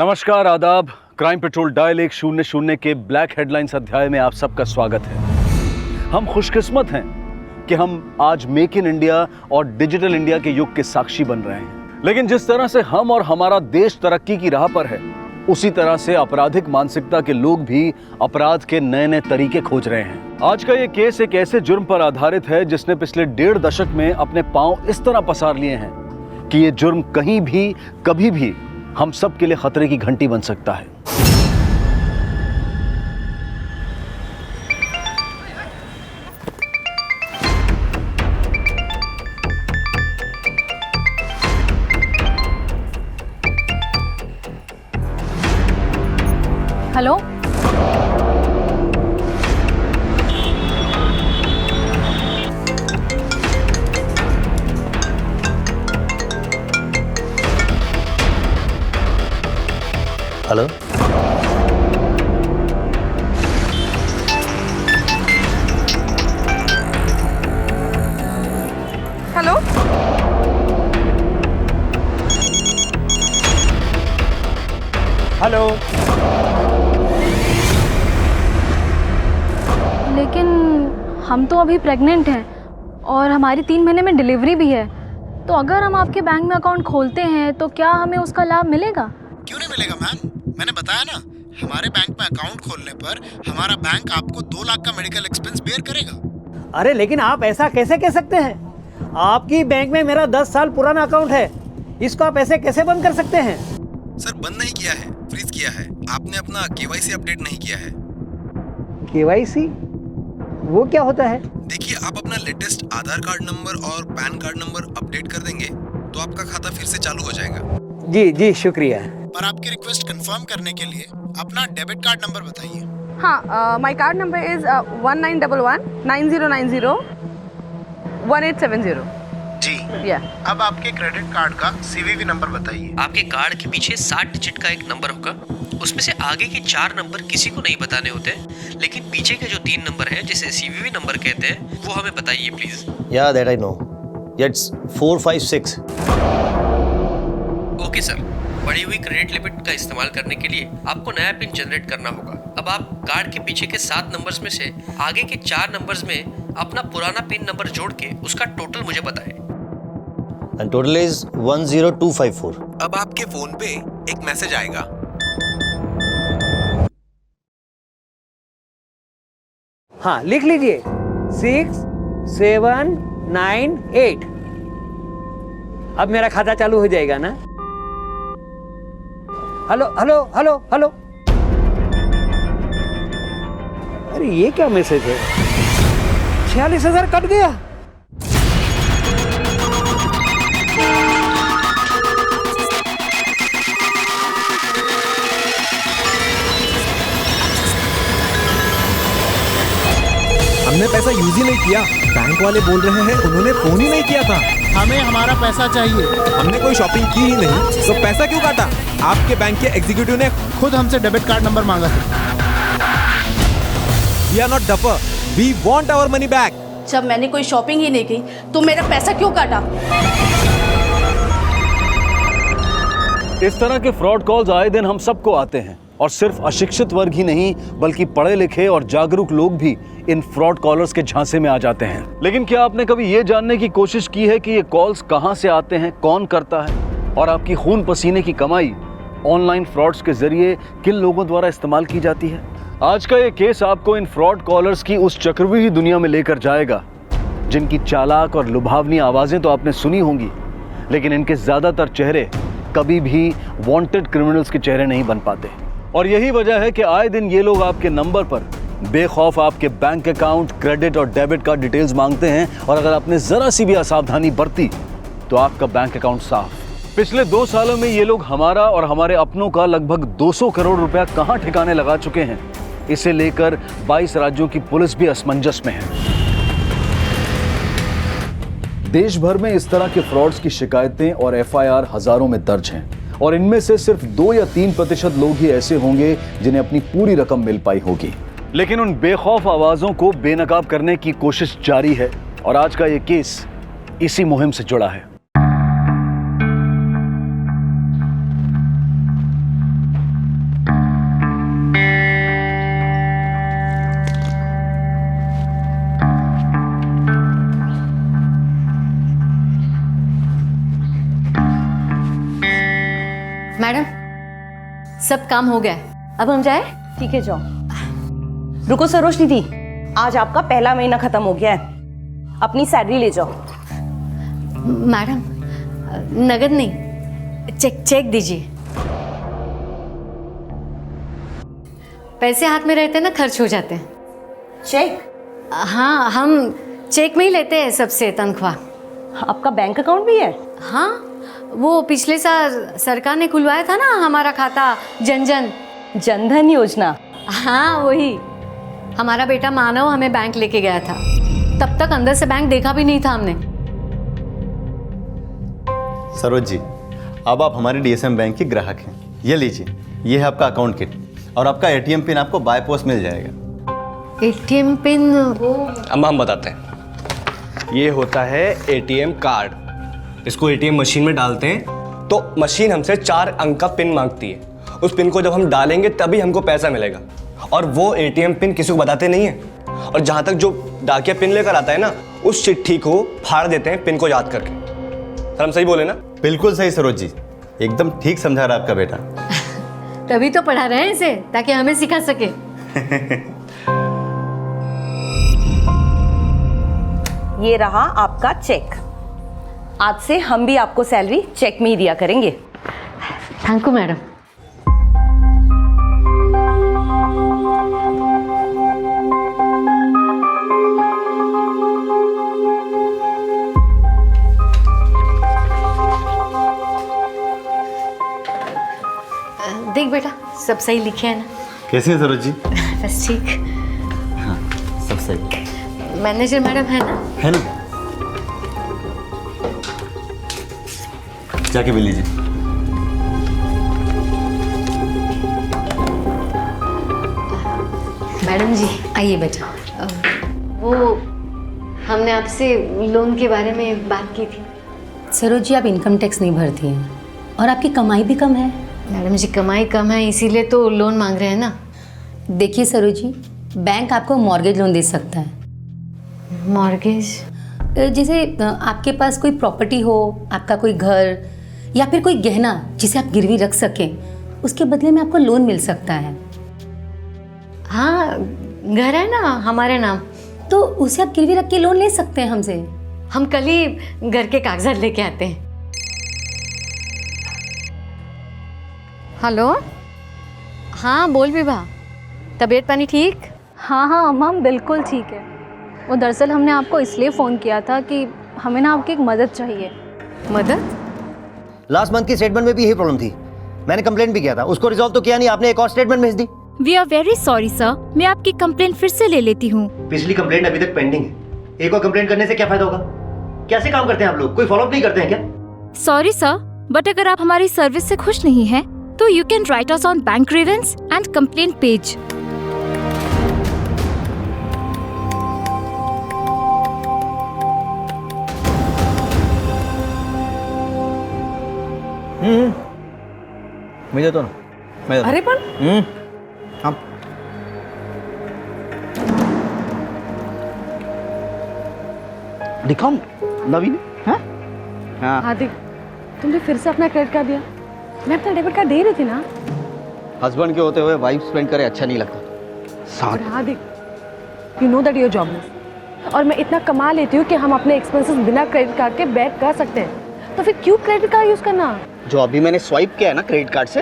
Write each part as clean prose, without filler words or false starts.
नमस्कार, आदाब। Crime petrol dial 100 के ब्लैक हेडलाइंस अध्याय में आप सबका स्वागत है। हम खुशकिस्मत हैं कि हम आज मेक इन इंडिया और डिजिटल इंडिया के युग के साक्षी बन रहे हैं। लेकिन जिस तरह से हम और हमारा देश तरक्की की राह पर है, उसी तरह से आपराधिक मानसिकता के लोग भी अपराध के नए नए तरीके खोज रहे हैं। आज का ये केस एक ऐसे जुर्म पर आधारित है जिसने पिछले 1.5 दशक में अपने पांव इस तरह पसार लिए हैं कि ये जुर्म कहीं भी कभी भी हम सब के लिए खतरे की घंटी बन सकता है। Hello, hello, hello, hello. लेकिन हम तो अभी प्रेग्नेंट हैं और हमारी 3 महीने में डिलीवरी भी है। तो अगर हम आपके बैंक में अकाउंट खोलते हैं तो क्या हमें उसका लाभ मिलेगा? क्यों नहीं मिलेगा मैम, मैंने बताया ना, हमारे बैंक में अकाउंट खोलने पर हमारा बैंक आपको 2 लाख का मेडिकल एक्सपेंस बेयर करेगा। अरे लेकिन आप ऐसा कैसे कह सकते हैं? आपकी बैंक में मेरा 10 साल पुराना अकाउंट है, इसको आप ऐसे कैसे बंद कर सकते हैं? सर बंद नहीं किया है, फ्रीज किया है। आपने अपना केवाईसी अपडेट नहीं किया है। केवाईसी? वो क्या होता है? देखिए, आप अपना लेटेस्ट आधार कार्ड नंबर और पैन कार्ड नंबर अपडेट कर देंगे तो आपका खाता फिर से चालू हो जाएगा। जी जी, शुक्रिया। पर आपकी रिक्वेस्ट कंफर्म करने के लिए अपना डेबिट कार्ड नंबर बताइए। हाँ, माय कार्ड नंबर इज 1911 9090 1870। जी। अब आपके क्रेडिट कार्ड का सीवीवी नंबर बताइए। आपके कार्ड के पीछे 60 डिजिट का एक नंबर होगा। उसमें से आगे के 4 नंबर किसी को नहीं बताने होते, लेकिन पीछे के जो 3 नंबर हैं जिसे सीवीवी नंबर कहते हैं, वो हमें बताइए please. Yeah, that I know. It's 456. Okay sir, बढ़ी हुई क्रेडिट लिमिट का इस्तेमाल करने के लिए आपको नया पिन जनरेट करना होगा। अब आप कार्ड के पीछे के 7 नंबर्स में से आगे के 4 नंबर्स में अपना पुराना पिन नंबर जोड़ के उसका टोटल मुझे बताएं। And total is 10254. अब आपके फोन पे एक मैसेज आएगा। हाँ, लिख लीजिए 6798। अब मेरा खाता चालू हो जाएगा ना? Hello hello hello hello. अरे ये क्या मैसेज है? 46,000 कट गया। हमने पैसा यूज ही नहीं किया। बैंक वाले बोल रहे हैं उन्होंने फोन ही नहीं किया था। हमें हमारा पैसा चाहिए। हमने कोई शॉपिंग की ही नहीं, तो पैसा क्यों काटा? आपके बैंक के एग्जीक्यूटिव ने खुद हमसे डेबिट कार्ड नंबर मांगा था। We are not duffer, we want our money back. जब मैंने कोई शॉपिंग ही नहीं की तो मेरा पैसा क्यों काटा? इस तरह के फ्रॉड कॉल्स आए दिन हम सबको आते हैं और सिर्फ अशिक्षित वर्ग ही नहीं बल्कि पढ़े लिखे और जागरूक लोग भी इन फ्रॉड कॉलर्स के झांसे में आ जाते हैं। लेकिन क्या आपने कभी ये जानने की कोशिश की है कि ये कॉल्स कहां से आते हैं, कौन करता है और आपकी खून पसीने की कमाई ऑनलाइन फ्रॉड्स के जरिए किन लोगों द्वारा इस्तेमाल की जाती है? आज का ये केस आपको इन फ्रॉड कॉलर्स की उस चक्रव्यूही दुनिया में लेकर जाएगा जिनकी चालाक और लुभावनी आवाजें तो आपने सुनी होंगी, लेकिन इनके ज्यादातर चेहरे कभी भी वांटेड क्रिमिनल्स के चेहरे नहीं बन पाते। और यही वजह है कि आए दिन ये लोग आपके नंबर पर बेखौफ आपके बैंक अकाउंट, क्रेडिट और डेबिट कार्ड डिटेल्स मांगते हैं और अगर आपने जरा सी भी असावधानी बरती तो आपका बैंक अकाउंट साफ। पिछले 2 सालों में ये लोग हमारा और हमारे अपनों का लगभग 200 करोड़ रुपया कहां ठिकाने लगा चुके हैं, इसे लेकर 22 राज्यों की पुलिस भी असमंजस में है। देश भर में इस तरह के फ्रॉड्स की शिकायतें और एफआईआर हजारों में दर्ज हैं और इनमें से सिर्फ 2 या 3% लोग ही ऐसे होंगे जिन्हें अपनी पूरी रकम मिल पाई होगी। लेकिन उन बेखौफ आवाजों को बेनकाब करने की कोशिश जारी है और आज का ये केस इसी मुहिम से जुड़ा है। सब काम हो गया है। अब हम जाए? ठीक है, जाओ। रुको सरोज दीदी, आज आपका पहला महीना खत्म हो गया है, अपनी सैलरी ले जाओ। मैडम, नगद नहीं, चेक दीजिए। पैसे हाथ में रहते हैं ना, खर्च हो जाते हैं। चेक? हाँ, हम चेक में ही लेते हैं सबसे तनख्वाह। आपका बैंक अकाउंट भी है? हाँ, वो पिछले साल सरकार ने खुलवाया था ना हमारा खाता, जनधन योजना। हाँ वही। हमारा बेटा मानव हमें बैंक लेके गया था, तब तक अंदर से बैंक देखा भी नहीं था हमने। सरोज जी, अब आप हमारे डीएसएम बैंक के ग्राहक हैं। ये लीजिए, ये है आपका अकाउंट किट और आपका एटीएम पिन आपको बाय पोस्ट मिल जाएगा। ATM pin? वो अम्मा हम बताते हैं। ये होता है एटीएम कार्ड। इसको एटीएम मशीन में डालते हैं तो मशीन हमसे 4 अंक का पिन मांगती है। उस पिन को जब हम डालेंगे तभी हमको पैसा मिलेगा, और वो एटीएम पिन किसी को बताते नहीं है। और जहाँ तक जो डाकिया पिन लेकर आता है ना, उस चिट्ठी को फाड़ देते हैं पिन को याद करके। सर हम सही बोले ना? बिल्कुल सही सरोज जी, एकदम ठीक समझा रहा आपका बेटा। तभी तो पढ़ा रहे हैं इसे, ताकि हमें सिखा सके। ये रहा आपका चेक। आज से हम भी आपको सैलरी चेक में ही दिया करेंगे। Thank you madam. देख बेटा, सब सही लिखे है ना? कैसे हैं सरोज जी? बस ठीक। हाँ, सब सही। मैनेजर मैडम है ना? है ना? जाके मिल लीजिए। मैडम जी आइए बेटा। वो हमने आपसे लोन के बारे में बात की थी। सरोज जी, आप इनकम टैक्स नहीं भरती हैं और आपकी कमाई भी कम है। मैडम जी, कमाई कम है इसीलिए तो लोन मांग रहे हैं ना। देखिए सरोज जी, बैंक आपको मॉर्गेज लोन दे सकता है। मॉर्गेज? जैसे आपके पास कोई प्रॉपर्टी हो, आपका कोई घर या फिर कोई गहना जिसे आप गिरवी रख सकें, उसके बदले में आपको लोन मिल सकता है। हाँ, घर है ना हमारे नाम, तो उसे आप गिरवी रख के लोन ले सकते हैं हमसे। हम कल ही घर के कागजात लेके आते हैं। हेलो, हाँ बोल विभा, तबीयत पानी ठीक? हाँ हाँ अम्मा, बिल्कुल ठीक है। वो दरअसल हमने आपको इसलिए फ़ोन किया था कि हमें ना आपकी एक मदद चाहिए। मदद? लास्ट मंथ की स्टेटमेंट में भी यही प्रॉब्लम थी। मैंने कंप्लेंट भी किया था, उसको रिजॉल्व तो किया नहीं, आपने एक और स्टेटमेंट भेज दी। We are very sorry sir, मैं आपकी कंप्लेंट फिर से ले लेती हूँ। पिछली कंप्लेंट अभी तक पेंडिंग है। एक और कंप्लेंट करने से क्या फायदा होगा? कैसे काम करते हैं आप लोग? कोई फॉलोअप नहीं करते हैं क्या? सॉरी सर, बट अगर आप हमारी सर्विस से खुश नहीं हैं, तो you can write us on bank grievance and complaint page. मुझे तो ना मैं अरे पण हाँ दिखाऊं नवीन? हाँ हार्दिक, तुमने फिर से अपना क्रेडिट कार्ड दिया। मैं अपना डेबिट कार्ड दे रही थी ना। हस्बैंड के होते हुए वाइफ स्पेंड करे अच्छा नहीं लगता। और Hardik, you know that you are jobless, और मैं इतना कमा लेती हूँ कि हम अपने एक्सपेंसेस बिना क्रेडिट कार्ड के बेयर कर सकते हैं। तो फिर क्यों क्रेडिट कार्ड यूज करना? जो अभी मैंने स्वाइप किया है ना क्रेडिट कार्ड से,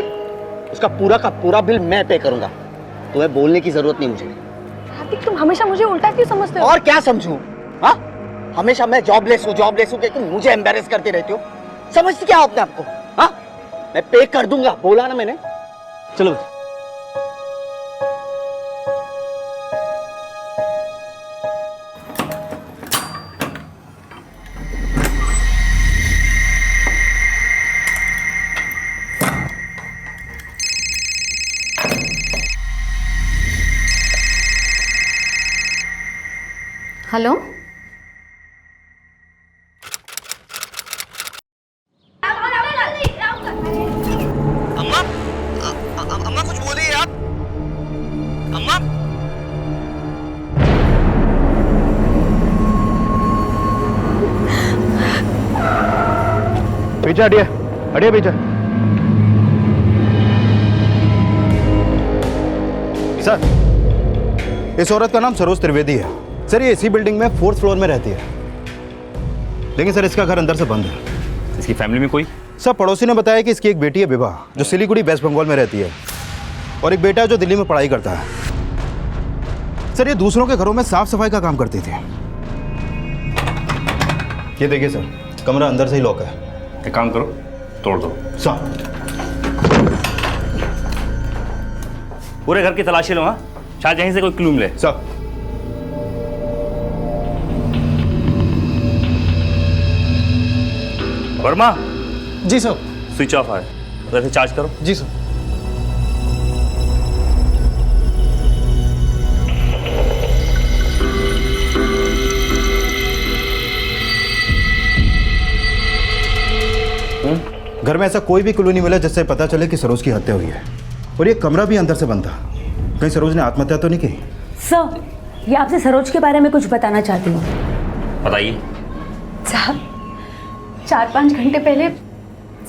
उसका पूरा का पूरा बिल मैं पे करूंगा। तुम्हें बोलने की जरूरत नहीं मुझे। हार्दिक, तुम हमेशा मुझे उल्टा क्यों समझते हो? और क्या समझूं? हाँ, हमेशा मैं जॉबलेस हूँ तुम मुझे एम्बेरस करते रहते हो। समझती क्या आपने आपको? हाँ, मैं पे कर दूंगा, बोला ना मैंने। चलो हेलो, अम्मा, अम्मा कुछ बोलिए आप। अम्मा, पीछे हटिए, हटिए पीछे। सर, इस औरत का नाम सरोज त्रिवेदी है। सर, ये इसी बिल्डिंग में 4th फ्लोर में रहती है, लेकिन सर इसका घर अंदर से बंद है। इसकी फैमिली में कोई? सर, पड़ोसी ने बताया कि इसकी एक बेटी है विवाह, जो सिलीगुड़ी वेस्ट बंगाल में रहती है, और एक बेटा है जो दिल्ली में पढ़ाई करता है। सर, ये दूसरों के घरों में साफ सफाई का काम करती थी। ये देखिए सर, कमरा अंदर से ही लॉक है। एक काम करो, तोड़ दो। सर, पूरे घर की तलाशी लो। हाँ, शायद यहीं से कोई क्लू मिले। सर, वर्मा। जी सर। स्विच ऑफ है, वैसे चार्ज करो। जी सर। घर में ऐसा कोई भी क्लू नहीं मिला जिससे पता चले कि सरोज की हत्या हुई है, और ये कमरा भी अंदर से बंद था। कहीं सरोज ने आत्महत्या तो नहीं की? सर, ये आपसे सरोज के बारे में कुछ बताना चाहती हूँ। बताइए। साहब, 4-5 घंटे पहले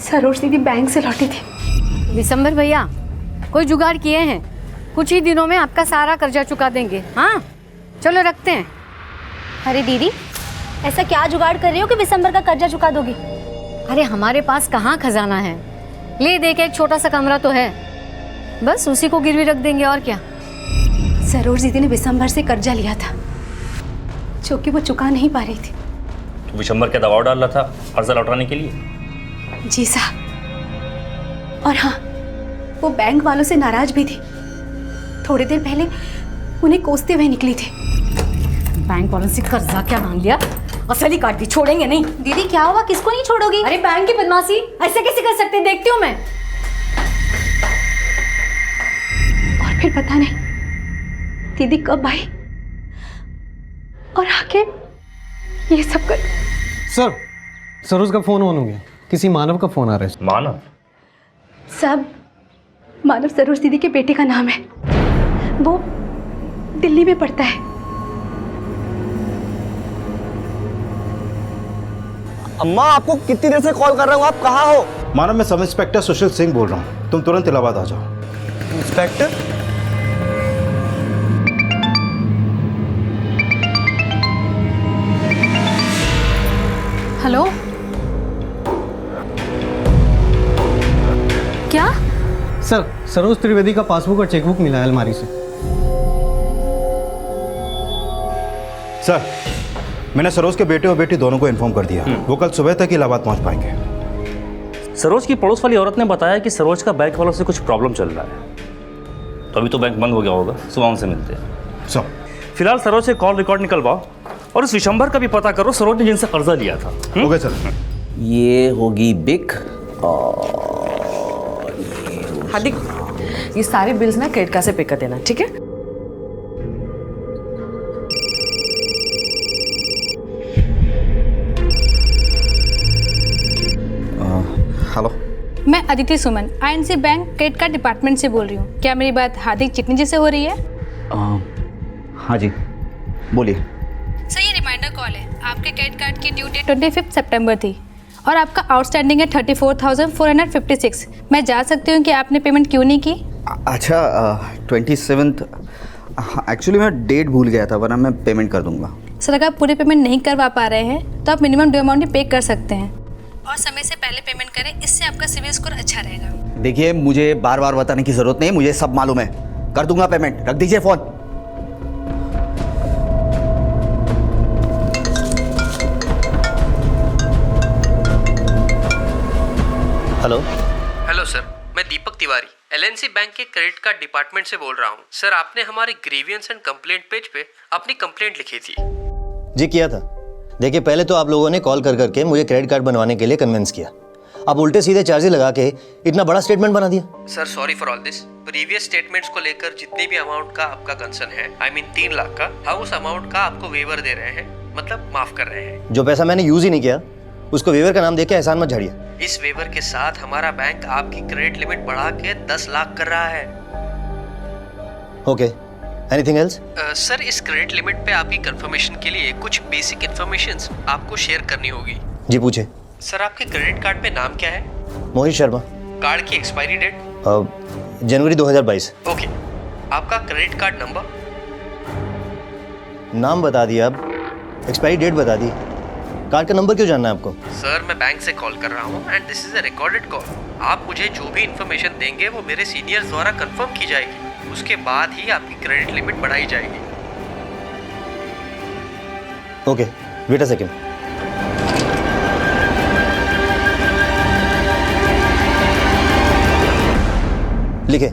सरोज दीदी बैंक से लौटी थी। विशंबर भैया, कोई जुगाड़ किए हैं, कुछ ही दिनों में आपका सारा कर्जा चुका देंगे। हाँ, चलो रखते हैं। अरे दीदी, ऐसा क्या जुगाड़ कर रही हो कि दिसंबर का कर्जा चुका दोगी? अरे हमारे पास कहाँ खजाना है, ले दे के एक छोटा सा कमरा तो है, बस उसी को गिरवी रख देंगे और क्या। सरोज दीदी ने दिसंबर से कर्जा लिया था, जो कि वो चुका नहीं पा रही थी। तो विशंबर का दबाव डाल रहा था कर्जा लौटाने के लिए? जी साहब। और हाँ, वो बैंक वालों से नाराज भी थी। थोड़ी देर पहले उन्हें कोसते हुए निकली थी। बैंक वालों से कर्जा क्या मांग लिया, असली काट दी, छोड़ेंगे नहीं। दीदी क्या हुआ, किसको नहीं छोड़ोगी? अरे बैंक की बदमाशी ऐसे कैसे कर सकते, देखती हूँ मैं। और फिर पता नहीं दीदी कब आई और आके ये सब कर। सर, सरोज का फोन ऑन हो गया, किसी मानव का फोन आ रहा है। मानव? सब मानव सरोज दीदी के बेटे का नाम है, वो दिल्ली में पढ़ता है। अम्मा, आपको कितनी देर से कॉल कर रहा हूँ, आप कहाँ हो? मानव, मैं सब इंस्पेक्टर सुशील सिंह बोल रहा हूँ, तुम तुरंत इलाहाबाद आ जाओ। इंस्पेक्टर? हेलो, क्या? सर, सरोज त्रिवेदी का पासबुक और चेकबुक मिला है अलमारी से। सर, मैंने सरोज के बेटे और बेटी दोनों को इन्फॉर्म कर दिया, वो कल सुबह तक इलाहाबाद पहुंच पाएंगे। सरोज की पड़ोस वाली औरत ने बताया कि सरोज का बैंक वालों से कुछ प्रॉब्लम चल रहा है, तो अभी तो बैंक बंद हो गया होगा, सुबह उनसे मिलते हैं। सर, फिलहाल सरोज से कॉल रिकॉर्ड निकलवाओ और उस विशंबर का भी पता करो, सरोज ने जिनसे कर्जा लिया था। Okay sir. ये होगी बिक हार्दिक, ये सारे बिल्स ना क्रेडिट कार्ड से पे कर देना, ठीक है? हेलो, मैं अदिति सुमन, INC bank credit card department से बोल रही हूँ। क्या मेरी बात हार्दिक चिटनी जी से हो रही है? हाँ जी, बोलिए। सर, ये रिमाइंडर कॉल है। आपके क्रेडिट कार्ड की ड्यू डेट 25 सितंबर थी और आपका आउटस्टैंडिंग है 34,456। मैं जा सकती हूँ कि आपने पेमेंट क्यों नहीं की? अच्छा, 27th। एक्चुअली मैं डेट भूल गया था, वरना मैं पेमेंट कर दूंगा। सर, अगर आप पूरी पेमेंट नहीं करवा पा रहे हैं तो आप मिनिमम ड्यू अमाउंट ही पे कर सकते हैं, और समय से पहले पेमेंट करें, इससे आपका सिविल स्कोर अच्छा रहेगा। देखिए, मुझे बार बार बताने की जरूरत नहीं, मुझे सब मालूम है। कर दूंगा पेमेंट, रख दीजिए फोन। हेलो सर, मैं दीपक तिवारी LNC बैंक के क्रेडिट कार्ड डिपार्टमेंट से बोल रहा हूँ। सर, आपने हमारे ग्रीवियंस एंड कंप्लेंट पेज पे अपनी कंप्लेंट लिखी थी। जी किया था। देखिए, पहले तो आप लोगों ने कॉल कर करके मुझे क्रेडिट कार्ड बनवाने के लिए कन्विंस किया, अब उल्टे सीधे चार्जेस लगा के इतना बड़ा स्टेटमेंट बना दिया। Sir, sorry for all this. Previous statements को लेकर जितने भी अमाउंट का आपका कंसर्न है, I mean 3 लाख का, हम उस अमाउंट का आपको वेवर दे रहे हैं, मतलब माफ कर रहे हैं। जो पैसा मैंने यूज ही नहीं किया उसको वेवर का नाम देके एहसान मत झाड़िए। इस वेवर के साथ हमारा बैंक आपकी क्रेडिट लिमिट बढ़ा के 10 लाख कर रहा है। Okay, anything else? सर, इस क्रेडिट लिमिट पे आपकी कंफर्मेशन के लिए कुछ बेसिक इन्फॉर्मेशंस आपको शेयर करनी होगी। जी पूछे। सर, आपके क्रेडिट कार्ड पे नाम क्या है? मोहित शर्मा। कार्ड की एक्सपायरी डेट? जनवरी 2022। ओके। आपका क्रेडिट कार्ड नंबर। नाम बता दिया, अब एक्सपायरी डेट बता दी, कार्ड का नंबर क्यों जानना है आपको? सर मैं बैंक से कॉल कर रहा हूँ and this is a recorded call. आप मुझे जो भी इन्फॉर्मेशन देंगे वो मेरे सीनियर्स द्वारा कंफर्म की जाएगी, उसके बाद ही आपकी क्रेडिट लिमिट बढ़ाई जाएगी। Okay, wait a second. लिखे,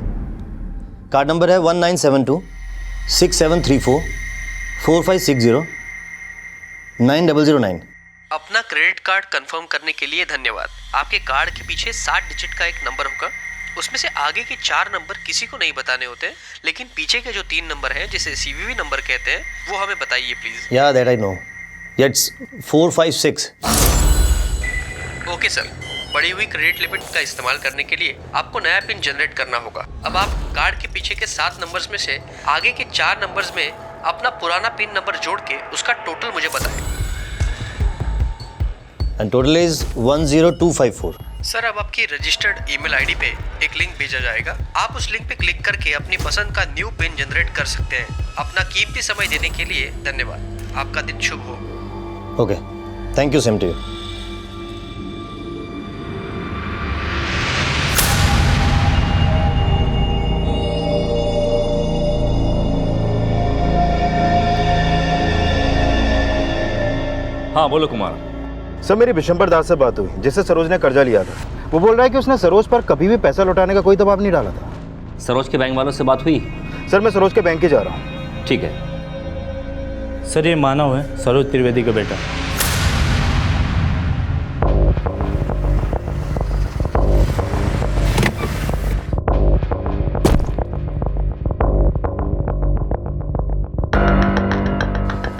कार्ड नंबर है 1972-6734-4560-9009। अपना क्रेडिट कार्ड कंफर्म करने के लिए धन्यवाद। आपके कार्ड के पीछे 60 डिजिट का एक नंबर होगा, उसमें से आगे के 4 नंबर किसी को नहीं बताने होते, लेकिन पीछे के जो 3 नंबर हैं जिसे सीवीवी नंबर कहते हैं वो हमें बताइए प्लीज। या that I know, it's 456। Okay sir, बढ़ी हुई क्रेडिट लिमिट का इस्तेमाल करने के लिए आपको नया पिन जनरेट करना होगा। अब आप कार्ड के पीछे के 7 नंबर्स में से आगे के 4 नंबर्स में अपना पुराना पिन नंबर जोड़ के उसका टोटल मुझे बताएं। And total is 10254। सर अब आपकी रजिस्टर्ड ईमेल आईडी पे एक लिंक भेजा जाएगा, आप उस लिंक पे क्लिक करके अपनी पसंद का न्यू पिन जनरेट कर सकते हैं। अपना कीमती समय देने के लिए धन्यवाद। आपका दिन शुभ हो। Okay, thank you, same to you. हाँ बोलो कुमार। सर मेरी बिशंबर दास से बात हुई, जिससे सरोज ने कर्जा लिया था। वो बोल रहा है कि उसने सरोज पर कभी भी पैसा लौटाने का कोई दबाव नहीं डाला था। सरोज के बैंक वालों से बात हुई? सर मैं सरोज के बैंक ही जा रहा हूँ। ठीक है सर, ये मानव है, सरोज त्रिवेदी का बेटा।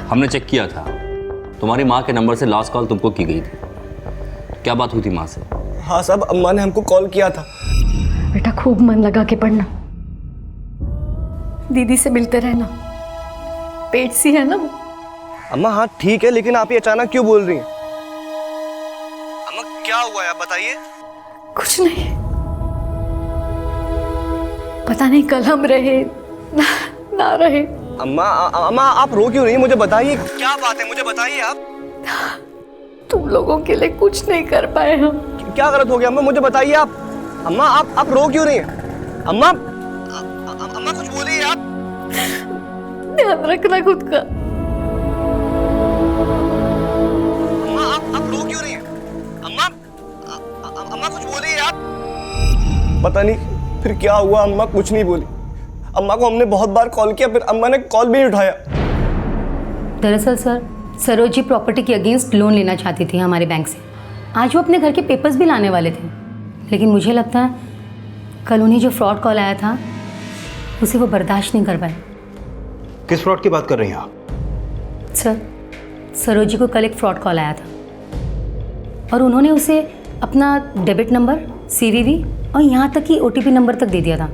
हमने चेक किया था, तुम्हारी माँ के नंबर से लास्ट कॉल तुमको की गई थी। क्या बात हुई थी माँ से? हाँ साहब, अम्मा ने हमको कॉल किया था। बेटा खूब मन लगा के पढ़ना, दीदी से मिलते रहना, पेट सी है ना वो। अम्मा हाँ ठीक है, लेकिन आप ये अचानक क्यों बोल रही हैं? अम्मा क्या हुआ है आप बताइए। कुछ नहीं, पता नहीं कल हम रहे ना रहे। अम्मा अम्मा आप रो क्यों रही? मुझे बताइए क्या बात है, मुझे बताइए आप। तुम लोगों के लिए कुछ नहीं कर पाए हम। क्या गलत हो गया अम्मा, मुझे बताइए आप। अम्मा आप रो क्यों रही हैं? अम्मा अम्मा कुछ बोलिए आप। ध्यान रखना खुद का। अम्मा आप रो क्यों रही हैं? अम्मा अम्मा कुछ बोलिए आप। पता नहीं फिर क्या हुआ, अम्मा कुछ नहीं बोली। अम्मा को हमने बहुत बार कॉल किया, फिर अम्मा ने कॉल भी नहीं उठाया। दरअसल सर, सरोज जी प्रॉपर्टी के अगेंस्ट लोन लेना चाहती थी हमारे बैंक से। आज वो अपने घर के पेपर्स भी लाने वाले थे, लेकिन मुझे लगता है कल उन्हें जो फ्रॉड कॉल आया था उसे वो बर्दाश्त नहीं कर पाए। किस फ्रॉड की बात कर रही हैं आप? सर, सरोज जी को कल एक फ्रॉड कॉल आया था और उन्होंने उसे अपना डेबिट नंबर, सीवीवी और यहाँ तक कि ओटीपी नंबर तक दे दिया था,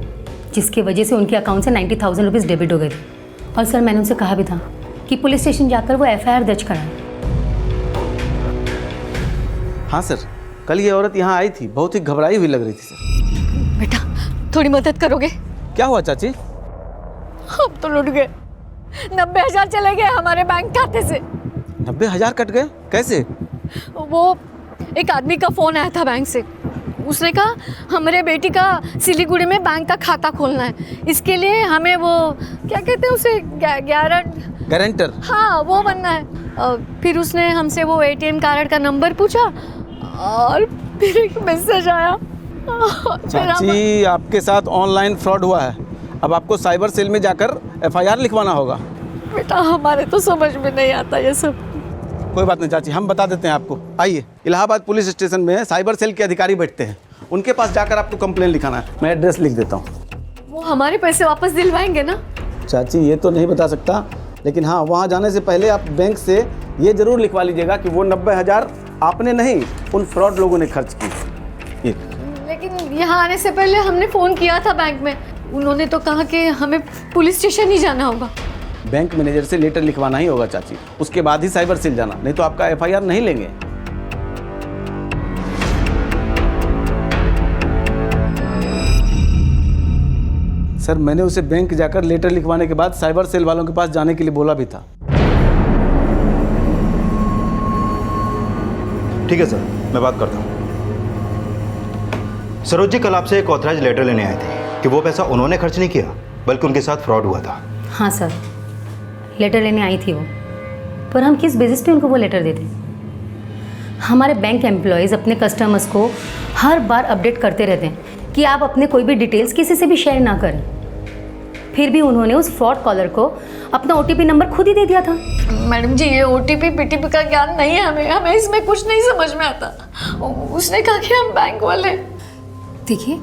जिसकी वजह से उनके अकाउंट से 90,000 रुपीज़ डेबिट हो गए थे। और सर मैंने उनसे कहा भी था कि पुलिस स्टेशन जाकर वो एफआईआर दर्ज कराएं। हाँ सर, कल ये औरत यहाँ आई थी, बहुत ही घबराई हुई लग रही थी सर। बेटा थोड़ी मदद करोगे? क्या हुआ चाची? हम तो लुट गए, 90,000 चले गए हमारे बैंक खाते से। 90,000 कट गए? कैसे? वो एक आदमी का फोन आया था बैंक से, उसने कहा हमारे बेटी का सिलीगुड़ी में बैंक का खाता खोलना है, इसके लिए हमें वो क्या कहते हैं उसे, गारंटर। हाँ वो बनना है। फिर उसने हमसे वो एटीएम कार्ड का नंबर पूछा और फिर एक मैसेज आया। चाची आपके साथ ऑनलाइन फ्रॉड हुआ है, अब आपको साइबर सेल में जाकर एफआईआर लिखवाना होगा। बेटा हमारे तो समझ में नहीं आता ये सब। कोई बात नहीं चाची, हम बता देते हैं आपको। आइए, इलाहाबाद पुलिस स्टेशन में साइबर सेल के अधिकारी बैठते हैं, उनके पास जाकर आपको कंप्लेन लिखाना है। मैं एड्रेस लिख देता हूँ। वो हमारे पैसे वापस दिलवाएंगे ना? चाची ये तो नहीं बता सकता, लेकिन हाँ वहाँ जाने से पहले आप बैंक से ये जरूर लिखवा लीजिएगा कि वो 90,000 आपने नहीं, उन फ्रॉड लोगों ने खर्च की। लेकिन यहाँ आने से पहले हमने फ़ोन किया था बैंक में, उन्होंने तो कहा कि हमें पुलिस स्टेशन ही जाना होगा। बैंक मैनेजर से लेटर लिखवाना ही होगा चाची, उसके बाद ही साइबर सेल जाना, नहीं तो आपका एफआईआर नहीं लेंगे। सर मैंने उसे बैंक जाकर लेटर लिखवाने के बाद साइबर सेल वालों के पास जाने के लिए बोला भी था। ठीक है सर, मैं बात करता हूँ। सरोज जी, कल आपसे एक ऑथराइज लेटर लेने आए थे कि वो पैसा उन्होंने खर्च नहीं किया बल्कि उनके साथ फ्रॉड हुआ था। हाँ सर, लेटर लेने आई थी वो, पर हम किस बेसिस पे उनको वो लेटर देते? हमारे बैंक एम्प्लॉयज़ अपने कस्टमर्स को हर बार अपडेट करते रहते हैं कि आप अपने कोई भी डिटेल्स किसी से भी शेयर ना करें। फिर भी उन्होंने उस फ्रॉड कॉलर को अपना OTP नंबर खुद ही दे दिया था। मैडम जी, ये OTP PTP का ज्ञान नहीं है हमें इसमें कुछ नहीं समझ में आता। उसने कहा कि हम बैंक वाले। देखिए,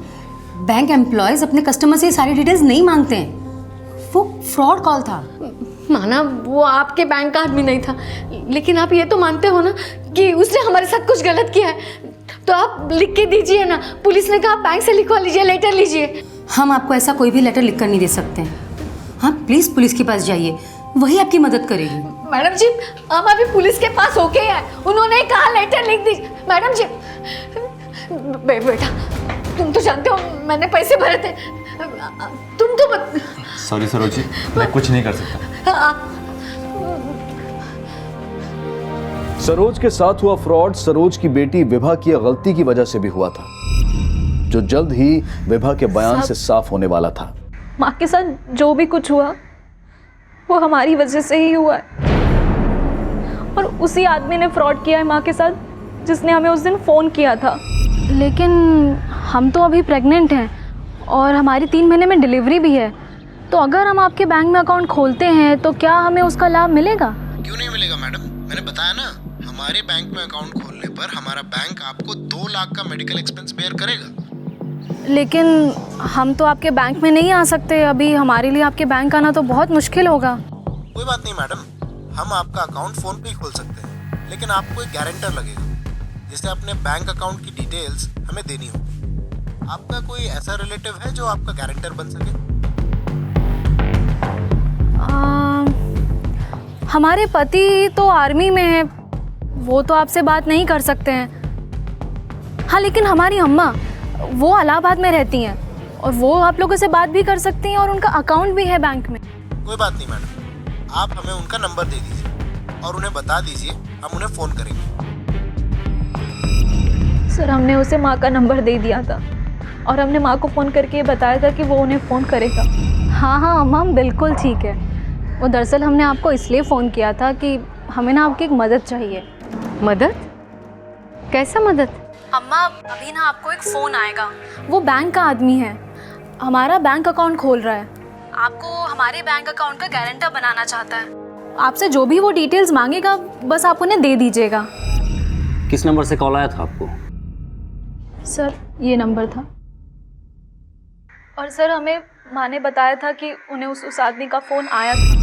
बैंक एम्प्लॉयज़ अपने कस्टमर से सारी डिटेल्स नहीं मांगते हैं, वो फ्रॉड कॉल था। माना वो आपके बैंक का आदमी नहीं था, लेकिन आप ये तो मानते हो ना कि उसने हमारे साथ कुछ गलत किया है, तो आप लिख के दीजिए ना। पुलिस ने कहा बैंक से लिखवा लीजिए, लेटर लीजिए। हम आपको ऐसा कोई भी लेटर लिख कर नहीं दे सकते हैं। हाँ, प्लीज़ पुलिस के पास जाइए, वही आपकी मदद करेगी। मैडम जी, हम अभी पुलिस के पास होके आए, उन्होंने कहा लेटर लिख दीजिए। मैडम जी, बेटा तुम तो जानते हो मैंने पैसे भरे थे, तुम तो सॉरी सरोज जी, मैं कुछ नहीं कर सकता। सरोज के साथ हुआ फ्रॉड सरोज की बेटी विभा की गलती की वजह से भी हुआ था, जो जल्द ही विभा के बयान से साफ होने वाला था। माँ के साथ जो भी कुछ हुआ वो हमारी वजह से ही हुआ है, और उसी आदमी ने फ्रॉड किया है माँ के साथ, जिसने हमें उस दिन फ़ोन किया था। लेकिन हम तो अभी प्रेग्नेंट हैं और हमारी 3 महीने में डिलीवरी भी है, तो अगर हम आपके बैंक में अकाउंट खोलते हैं तो क्या हमें उसका लाभ मिलेगा? क्यों नहीं मिलेगा मैडम, मैंने बताया ना, हमारे बैंक में अकाउंट खोलने पर हमारा बैंक आपको 2 लाख का मेडिकल एक्सपेंस बेयर करेगा। लेकिन हम तो आपके बैंक में नहीं आ सकते अभी, हमारे लिए आपके बैंक आना तो बहुत मुश्किल होगा। कोई बात नहीं मैडम, हम आपका अकाउंट फोन पे ही खोल सकते हैं, लेकिन आपको एक गारंटर लगेगा जिससे अपने बैंक अकाउंट की डिटेल्स हमें देनी होगी। आपका कोई ऐसा रिलेटिव है जो आपका गारंटर बन सके? हमारे पति तो आर्मी में है, वो तो आपसे बात नहीं कर सकते हैं। हाँ, लेकिन हमारी अम्मा वो इलाहाबाद में रहती हैं और वो आप लोगों से बात भी कर सकती हैं और उनका अकाउंट भी है बैंक में। कोई बात नहीं मैडम, आप हमें उनका नंबर दे दीजिए और उन्हें बता दीजिए, हम उन्हें फ़ोन करेंगे। सर, हमने उसे माँ का नंबर दे दिया था और हमने माँ को फ़ोन करके ये बताया था कि वो उन्हें फ़ोन करेगा। हाँ अम्मा, बिल्कुल ठीक है। वो दरअसल हमने आपको इसलिए फ़ोन किया था कि हमें ना आपकी एक मदद चाहिए। मदद? कैसा मदद? अम्मा, अभी ना आपको एक फ़ोन आएगा, वो बैंक का आदमी है, हमारा बैंक अकाउंट खोल रहा है, आपको हमारे बैंक अकाउंट का गारंटर बनाना चाहता है। आपसे जो भी वो डिटेल्स मांगेगा बस आप उन्हें दे दीजिएगा। किस नंबर से कॉल आया था आपको? सर, ये नंबर था, और सर हमें माँ ने बताया था कि उन्हें उस आदमी का फ़ोन आया था।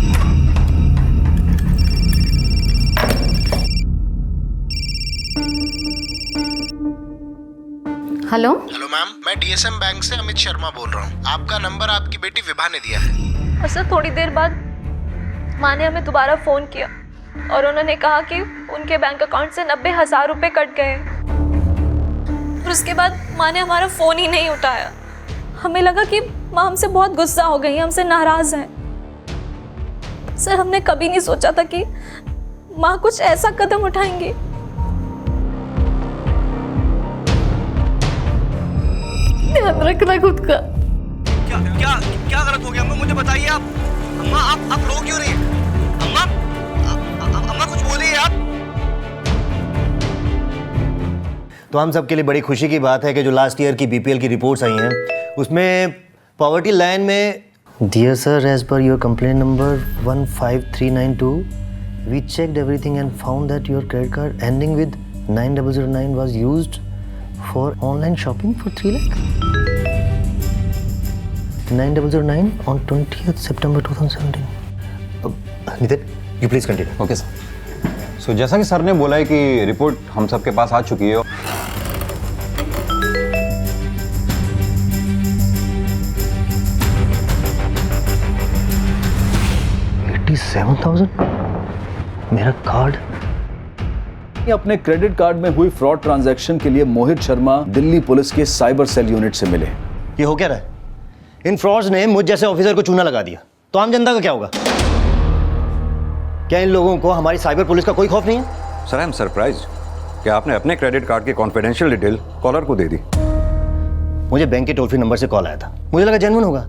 हेलो मैम, मैं DSM बैंक से अमित शर्मा बोल रहा हूँ। आपका नंबर आपकी बेटी विभा ने दिया है। और सर, थोड़ी देर बाद माँ ने हमें दोबारा फ़ोन किया और उन्होंने कहा कि उनके बैंक अकाउंट से 90,000 रुपये कट गए, और उसके बाद माँ ने हमारा फ़ोन ही नहीं उठाया। हमें लगा कि माँ हमसे बहुत गुस्सा हो गई, हमसे नाराज़ हैं। सर, हमने कभी नहीं सोचा था कि माँ कुछ ऐसा कदम उठाएंगी। ध्यान रखना खुद का। क्या क्या क्या गलत हो गया अम्मा, मुझे बताइए आप। अम्मा, आप रो क्यों रही हैं? अम्मा कुछ बोलिए आप। तो हम सबके लिए बड़ी खुशी की बात है कि जो लास्ट ईयर की BPL की रिपोर्ट्स आई हैं उसमें पॉवर्टी लाइन में dear sir, as per your complaint number 15392 we checked everything and found that your credit card ending with 9009 was used for online shopping for 3 lakh 9009 on 20th September 2017। Nitin, you please continue. Okay sir. So जैसा कि sir ने बोला है कि report हम सबके पास आ चुकी है। 87,000 मेरा कार्ड। अपने क्रेडिट कार्ड में हुई फ्रॉड ट्रांजैक्शन के लिए मोहित शर्मा दिल्ली पुलिस के साइबर सेल यूनिट से मिले। ये हो क्या रहा है? इन फ्रॉड्स ने मुझ जैसे ऑफिसर को चूना लगा दिया, तो आम जनता का क्या होगा? क्या इन लोगों को हमारी साइबर पुलिस का कोई खौफ नहीं है? सर आई एम सरप्राइज कि आपने अपने क्रेडिट कार्ड की कॉन्फिडेंशियल डिटेल कॉलर को दे दी। मुझे बैंक के टोल फ्री नंबर से कॉल आया था, मुझे लगा जेन्युइन होगा।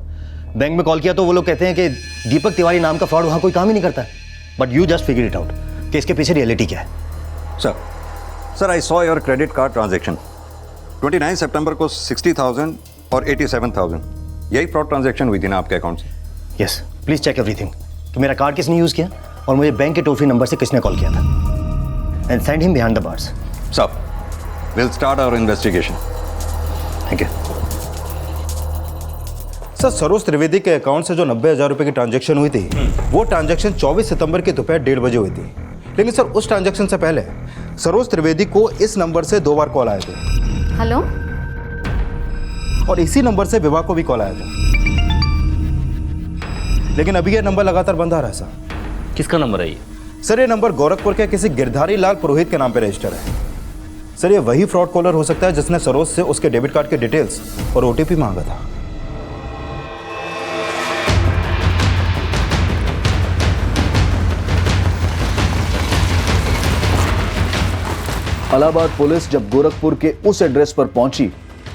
बैंक में कॉल किया तो वो लोग कहते हैं कि दीपक तिवारी नाम का फ्रॉड वहाँ कोई काम ही नहीं करता है। But you just figure it out कि इसके पीछे रियलिटी क्या है। Sir I saw your credit card transaction 29 सितंबर को 60,000 और 87,000 यही फ्रॉड ट्रांजैक्शन हुई थी ना आपके अकाउंट से? यस, प्लीज चेक एवरीथिंग कि मेरा कार्ड किसने यूज़ किया और मुझे बैंक के टोल फ्री नंबर से किसने कॉल किया था। And send him behind the bars. Sir, will start our investigation. Thank you. Sir, Saroj Trivedi के अकाउंट से जो 90,000 रुपये की ट्रांजैक्शन हुई थी, वो ट्रांजैक्शन 24 सितंबर की दोपहर 1:30 बजे हुई थी। लेकिन सर, उस ट्रांजैक्शन से पहले सरोज त्रिवेदी को इस नंबर से 2 बार कॉल आए थे। हेलो। और इसी नंबर से विवाह को भी कॉल आया था। लेकिन अभी ये नंबर लगातार बंद आ रहा है सर। किसका नंबर है ये? सर, ये नंबर गोरखपुर के किसी गिरधारी लाल पुरोहित के नाम पे रजिस्टर है। सर, ये वही फ्रॉड कॉलर हो सकता है जिसने सरोज से उसके डेबिट कार्ड के डिटेल्स और ओटीपी मांगा था। इलाहाबाद पुलिस जब गोरखपुर के उस एड्रेस पर पहुंची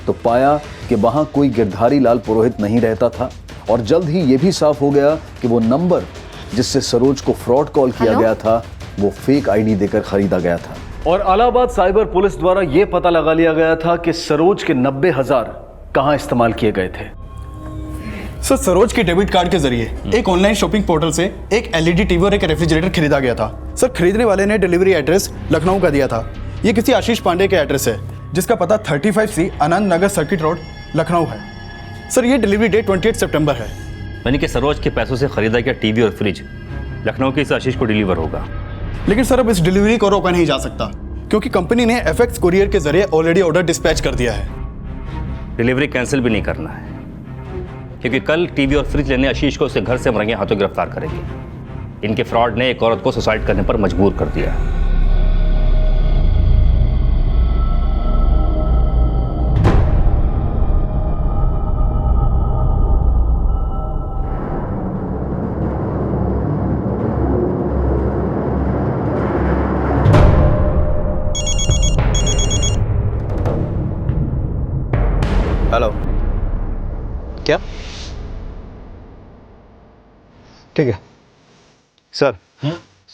तो पाया कि वहां कोई गिरधारी लाल पुरोहित नहीं रहता था और जल्द ही यह भी साफ हो गया कि वो नंबर जिससे सरोज को फ्रॉड कॉल किया गया था वो फेक आईडी देकर खरीदा गया था। और इलाहाबाद साइबर पुलिस द्वारा यह पता लगा लिया गया था कि सरोज के 90,000 कहां इस्तेमाल किए गए थे। सर, सरोज के डेबिट कार्ड के जरिए एक ऑनलाइन शॉपिंग पोर्टल से एक एलईडी टीवी और एक रेफ्रिजरेटर खरीदा गया था। सर, खरीदने वाले ने डिलीवरी एड्रेस लखनऊ का दिया था। ये किसी आशीष पांडे के एड्रेस है जिसका पता 35C Anand Nagar circuit road Lucknow है। सर, ये डिलीवरी डेट 28 सितंबर है। मैंने कि सरोज के पैसों से खरीदा गया टीवी और फ्रिज लखनऊ के इस आशीष को डिलीवर होगा। लेकिन सर, अब इस डिलीवरी को रोका नहीं जा सकता क्योंकि कंपनी ने FX कुरियर के जरिए ऑलरेडी ऑर्डर डिस्पैच कर दिया है। डिलीवरी कैंसिल भी नहीं करना है क्योंकि कल टीवी और फ्रिज लेने आशीष को उसके घर से हम रंगे हाथों गिरफ्तार करेंगे। इनके फ्रॉड ने एक औरत को सुसाइड करने पर मजबूर कर दिया। हेलो, क्या? ठीक है सर।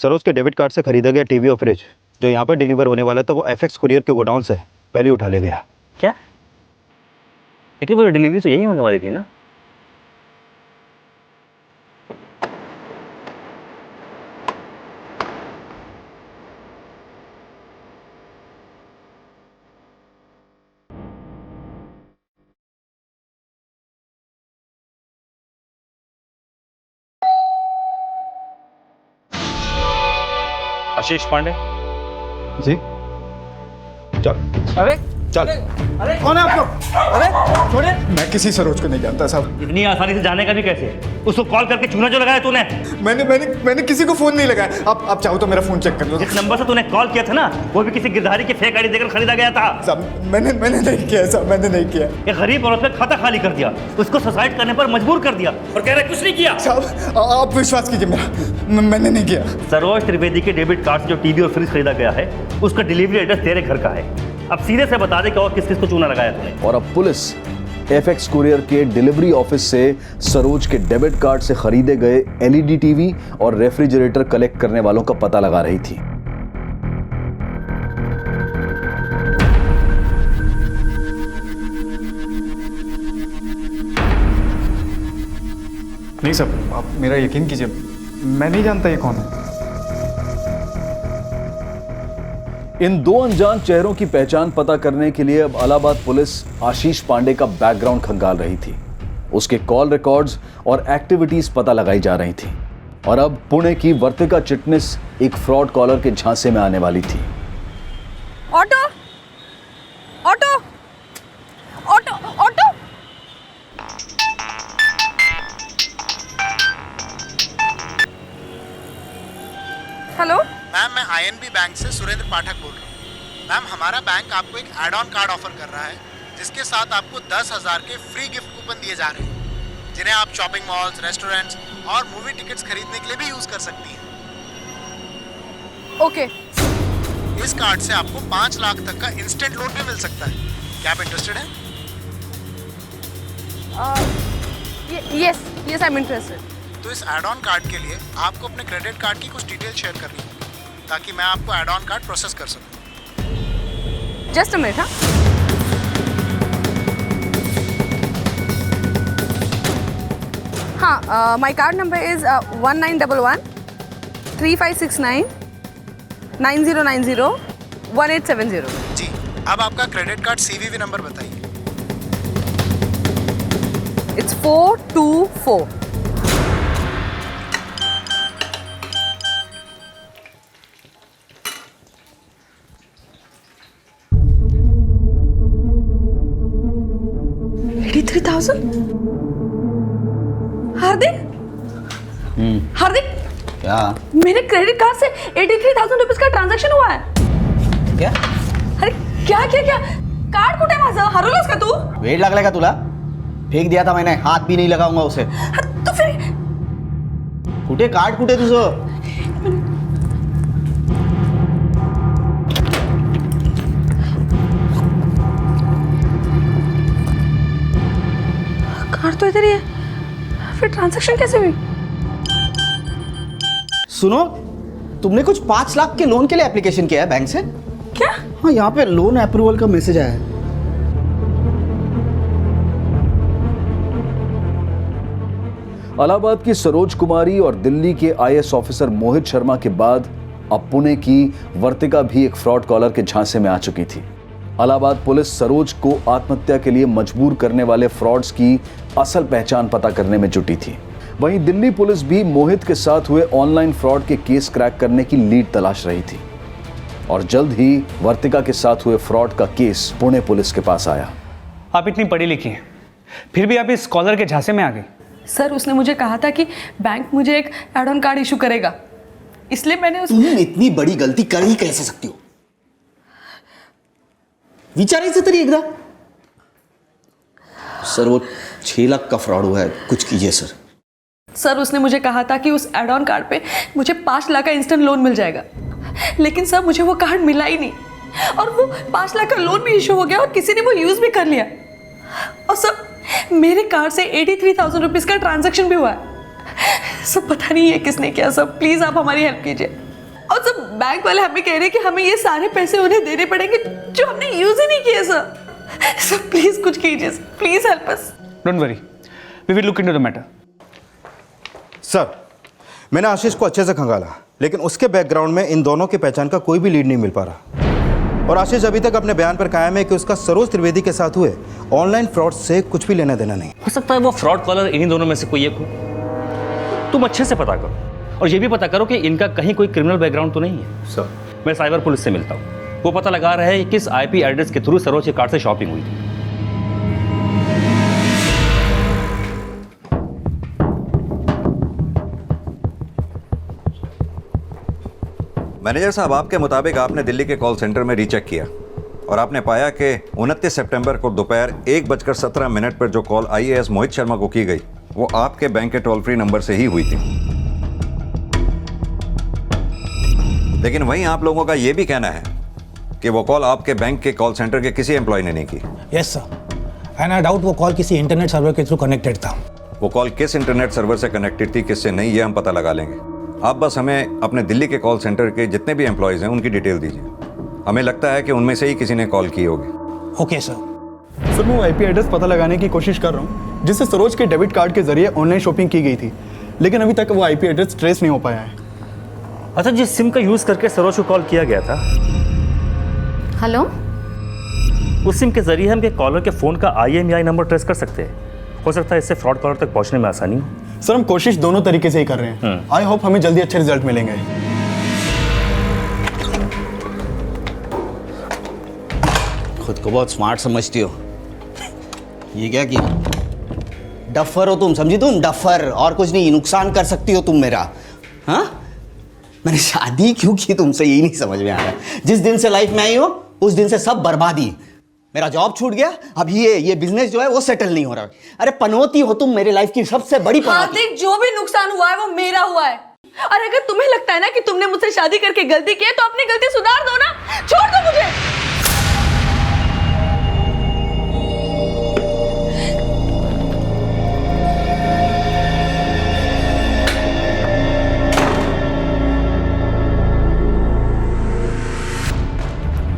सरोज के डेबिट कार्ड से खरीदा गया टीवी और फ्रिज जो यहाँ पर डिलीवर होने वाला था वो FX कुरियर के गोडाउन से पहले उठा ले गया। क्या? लेकिन वो डिलीवरी तो यही होने वाली थी ना? आशीष पांडे जी, चल। अरे चल। अरे कौन है आप लोग? अरे छोड़े। मैं किसी सरोज को नहीं जानता साहब। इतनी आसानी से जाने का भी कैसे? उसको कॉल करके चूना जो लगाया तूने? मैंने किसी को फोन नहीं लगाया। आप चाहो तो मेरा फोन चेक कर लो। जिस नंबर से तूने कॉल किया था ना वो भी किसी गिरधारी की फेक आईडी देकर खरीदा गया था। साहब, मैंने नहीं किया साहब, मैंने नहीं किया। एक गरीब औरत ने खाता खाली कर दिया, उसको सुसाइड करने पर मजबूर कर दिया और कह रहे कुछ नहीं किया। साहब, आप विश्वास कीजिए मेरा, मैंने नहीं किया। सरोज त्रिवेदी के डेबिट कार्ड से जो टीवी और फ्रिज खरीदा गया है उसका डिलीवरी एड्रेस तेरे घर का है। अब सीधे से बता दे कि और किस किस को चूना लगाया तूने। और अब पुलिस FX कुरियर के डिलीवरी ऑफिस से सरोज के डेबिट कार्ड से खरीदे गए LED टीवी और रेफ्रिजरेटर कलेक्ट करने वालों का पता लगा रही थी। नहीं सर, आप मेरा यकीन कीजिए, मैं नहीं जानता ये कौन है। इन दो अनजान चेहरों की पहचान पता करने के लिए अब इलाहाबाद पुलिस आशीष पांडे का बैकग्राउंड खंगाल रही थी। उसके कॉल रिकॉर्ड्स और एक्टिविटीज पता लगाई जा रही थी और अब पुणे की वर्तिका चिटनिस एक फ्रॉड कॉलर के झांसे में आने वाली थी। Auto auto auto auto. Hello ma'am, मैं INB बैंक से सुरेंद्र पाठक बोल रहा हूँ। मैम, हमारा बैंक आपको एक एड ऑन कार्ड ऑफर कर रहा है जिसके साथ आपको 10,000 के फ्री गिफ्ट कूपन दिए जा रहे हैं। जिन्हें आप शॉपिंग मॉल्स, रेस्टोरेंट्स और मूवी टिकट्स खरीदने के लिए भी यूज कर सकती हैं। ओके। इस कार्ड से आपको 5 लाख तक का इंस्टेंट लोन भी मिल सकता है। क्या आप इंटरेस्टेड हैं? Yes I am interested. तो इस एड ऑन कार्ड के लिए आपको अपने क्रेडिट कार्ड की कुछ डिटेल शेयर करनी होगी ताकि मैं आपको एड ऑन कार्ड प्रोसेस कर सकूं। Just a minute. हाँ, माय कार्ड नंबर इज 1911 3569 9090 1870। जी, अब आपका क्रेडिट कार्ड सीवीवी नंबर बताइए। इट्स 424। हार्दिक, क्या मेरे क्रेडिट कार्ड से 83,000 रुपीज का ट्रांजैक्शन हुआ है। क्या? अरे क्या क्या क्या कार्ड कुठे माझं? हरवलंस का तू? वेट लागलाय का तुला? फेक दिया था मैंने, हाथ भी नहीं लगाऊंगा उसे। तो फिर कुठे कार्ड, कुठे तुझं? कार्ड तो इधर ही है, फिर ट्रांजैक्शन कैसे हुई? सुनो, तुमने कुछ 5 लाख के लोन के लिए एप्लीकेशन किया है बैंक से? क्या? हाँ, यहाँ पे लोन अप्रूवल का मैसेज आया है। इलाहाबाद की सरोज कुमारी और दिल्ली के आईएएस ऑफिसर मोहित शर्मा के बाद अब पुणे की वर्तिका भी एक फ्रॉड कॉलर के झांसे में आ चुकी थी। इलाहाबाद पुलिस सरोज को आत्महत्या के लिए मजबूर करने वाले फ्रॉड्स की असल पहचान पता करने में जुटी थी। वहीं दिल्ली पुलिस भी मोहित के साथ हुए ऑनलाइन फ्रॉड के केस क्रैक करने की लीड तलाश रही थी और जल्द ही वर्तिका के साथ हुए फ्रॉड का केस पुणे पुलिस के पास आया। आप इतनी पढ़ी लिखी हैं, फिर भी आप इस स्कॉलर के झांसे में आ गई। सर, उसने मुझे कहा था कि बैंक मुझे एक एड ऑन कार्ड इशू करेगा, इसलिए मैंने तुम इतनी बड़ी गलती कर ही कैसे सकती हो? विचारायचं तरी एकदा। सर, वो 6 लाख का फ्रॉड हुआ है, कुछ कीजिए सर। सर, उसने मुझे कहा था कि उस एड ऑन कार्ड पे मुझे 5 लाख का इंस्टेंट लोन मिल जाएगा, लेकिन सर मुझे वो कार्ड मिला ही नहीं और वो 5 लाख का लोन भी इशू हो गया और किसी ने वो यूज भी कर लिया। और सर, मेरे कार्ड से 83,000 रुपीज का ट्रांजैक्शन भी हुआ है। सब पता नहीं है किसने किया। सर प्लीज आप हमारी हेल्प कीजिए। और सर, बैंक वाले हमें कह रहे हैं कि हमें ये सारे पैसे उन्हें देने पड़ेंगे जो हमने यूज ही नहीं किए। सर प्लीज कुछ कीजिए, please help us. Don't worry, we will look into the matter. Sir, मैंने आशीष को अच्छे से खंगाला, लेकिन उसके बैकग्राउंड में इन दोनों की पहचान का कोई भी लीड नहीं मिल पा रहा। और आशीष अभी तक अपने बयान पर कायम है कि उसका सरोज त्रिवेदी के साथ हुए ऑनलाइन फ्रॉड से कुछ भी लेना देना नहीं। हो सकता है वो फ्रॉड कॉलर इन्हीं दोनों में से कोई एक हो। तुम अच्छे से पता करो और ये भी पता करो कि इनका कहीं कोई क्रिमिनल बैकग्राउंड तो नहीं है। सर, मैं साइबर पुलिस से मिलता हूँ, वो पता लगा रहा है कि किस आईपी एड्रेस के थ्रू सरोज के कार्ड से शॉपिंग हुई थी। मैनेजर साहब, आपके मुताबिक आपने दिल्ली के कॉल सेंटर में रीचेक किया और आपने पाया कि 29 सितंबर को दोपहर 1:17 पर जो कॉल आईएएस मोहित शर्मा को की गई वो आपके बैंक के टोल फ्री नंबर से ही हुई थी। लेकिन वहीं आप लोगों का यह भी कहना है कि वो कॉल आपके बैंक के कॉल सेंटर के किसी एम्प्लॉय ने नहीं की। Yes sir, and I doubt वो कॉल किसी इंटरनेट सर्वर के थ्रू कनेक्टेड था। वो कॉल किस इंटरनेट सर्वर से कनेक्टेड थी, किससे नहीं, ये हम पता लगा लेंगे। आप बस हमें अपने दिल्ली के कॉल सेंटर के जितने भी एम्प्लॉयज़ हैं उनकी डिटेल दीजिए। हमें लगता है कि उनमें से ही किसी ने कॉल की होगी। Okay sir. सर, मैं आईपी एड्रेस पता लगाने की कोशिश कर रहा हूँ जिससे सरोज के डेबिट कार्ड के जरिए ऑनलाइन शॉपिंग की गई थी, लेकिन अभी तक वो आईपी एड्रेस ट्रेस नहीं हो पाया है। अच्छा, जिस सिम का यूज करके सरोज को कॉल किया गया था, हेलो, उस सिम के जरिए हम के कॉलर के फोन का IMEI नंबर ट्रेस कर सकते हैं। हो सकता है इससे फ्रॉड कॉलर तक पहुंचने में आसानी हो। सर, हम कोशिश दोनों तरीके से ही कर रहे हैं। आई होप हमें जल्दी अच्छे रिजल्ट मिलेंगे। खुद को बहुत स्मार्ट समझती हो। ये क्या किया? डफर हो तुम, समझी तुम? डफर और कुछ नहीं। नुकसान कर सकती हो तुम मेरा। हाँ, मैंने शादी क्यों की तुमसे, यही नहीं समझ में आ रहा। जिस दिन से लाइफ में आई हो उस दिन से सब बर्बादी। मेरा जॉब छूट गया, अब ये बिजनेस जो है वो सेटल नहीं हो रहा है। अरे पनौती हो तुम, मेरे लाइफ की सबसे बड़ी पनौती। हार्दिक, जो भी नुकसान हुआ है वो मेरा हुआ है। और अगर तुम्हें लगता है ना कि तुमने मुझसे शादी करके गलती की है तो अपनी गलती सुधार दो ना, छोड़ दो मुझे।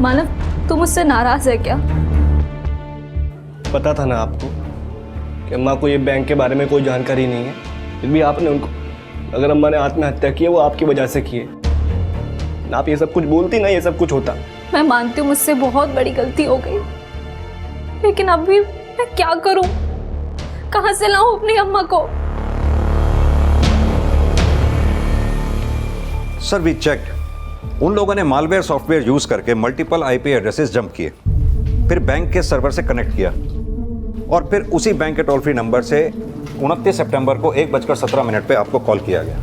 मानव, तू मुझसे नाराज है क्या? पता था ना आपको कि अम्मा को ये बैंक के बारे में कोई जानकारी नहीं है, फिर भी आपने उनको, अगर अम्मा ने आत्महत्या की है वो आपकी वजह से की है ना। आप ये सब कुछ बोलती ना, ये सब कुछ होता। मैं मानती हूँ मुझसे बहुत बड़ी गलती हो गई, लेकिन अभी मैं क्या करूं? कहां से लाऊं अपनी अम्मा को? सर वी चेक्ड, उन लोगों ने मालवेयर सॉफ्टवेयर यूज करके मल्टीपल आईपी एड्रेसेस जंप किए, फिर बैंक के सर्वर से कनेक्ट किया और फिर उसी बैंक के टोल फ्री नंबर से 29 सितंबर को 1:17 पे आपको कॉल किया गया।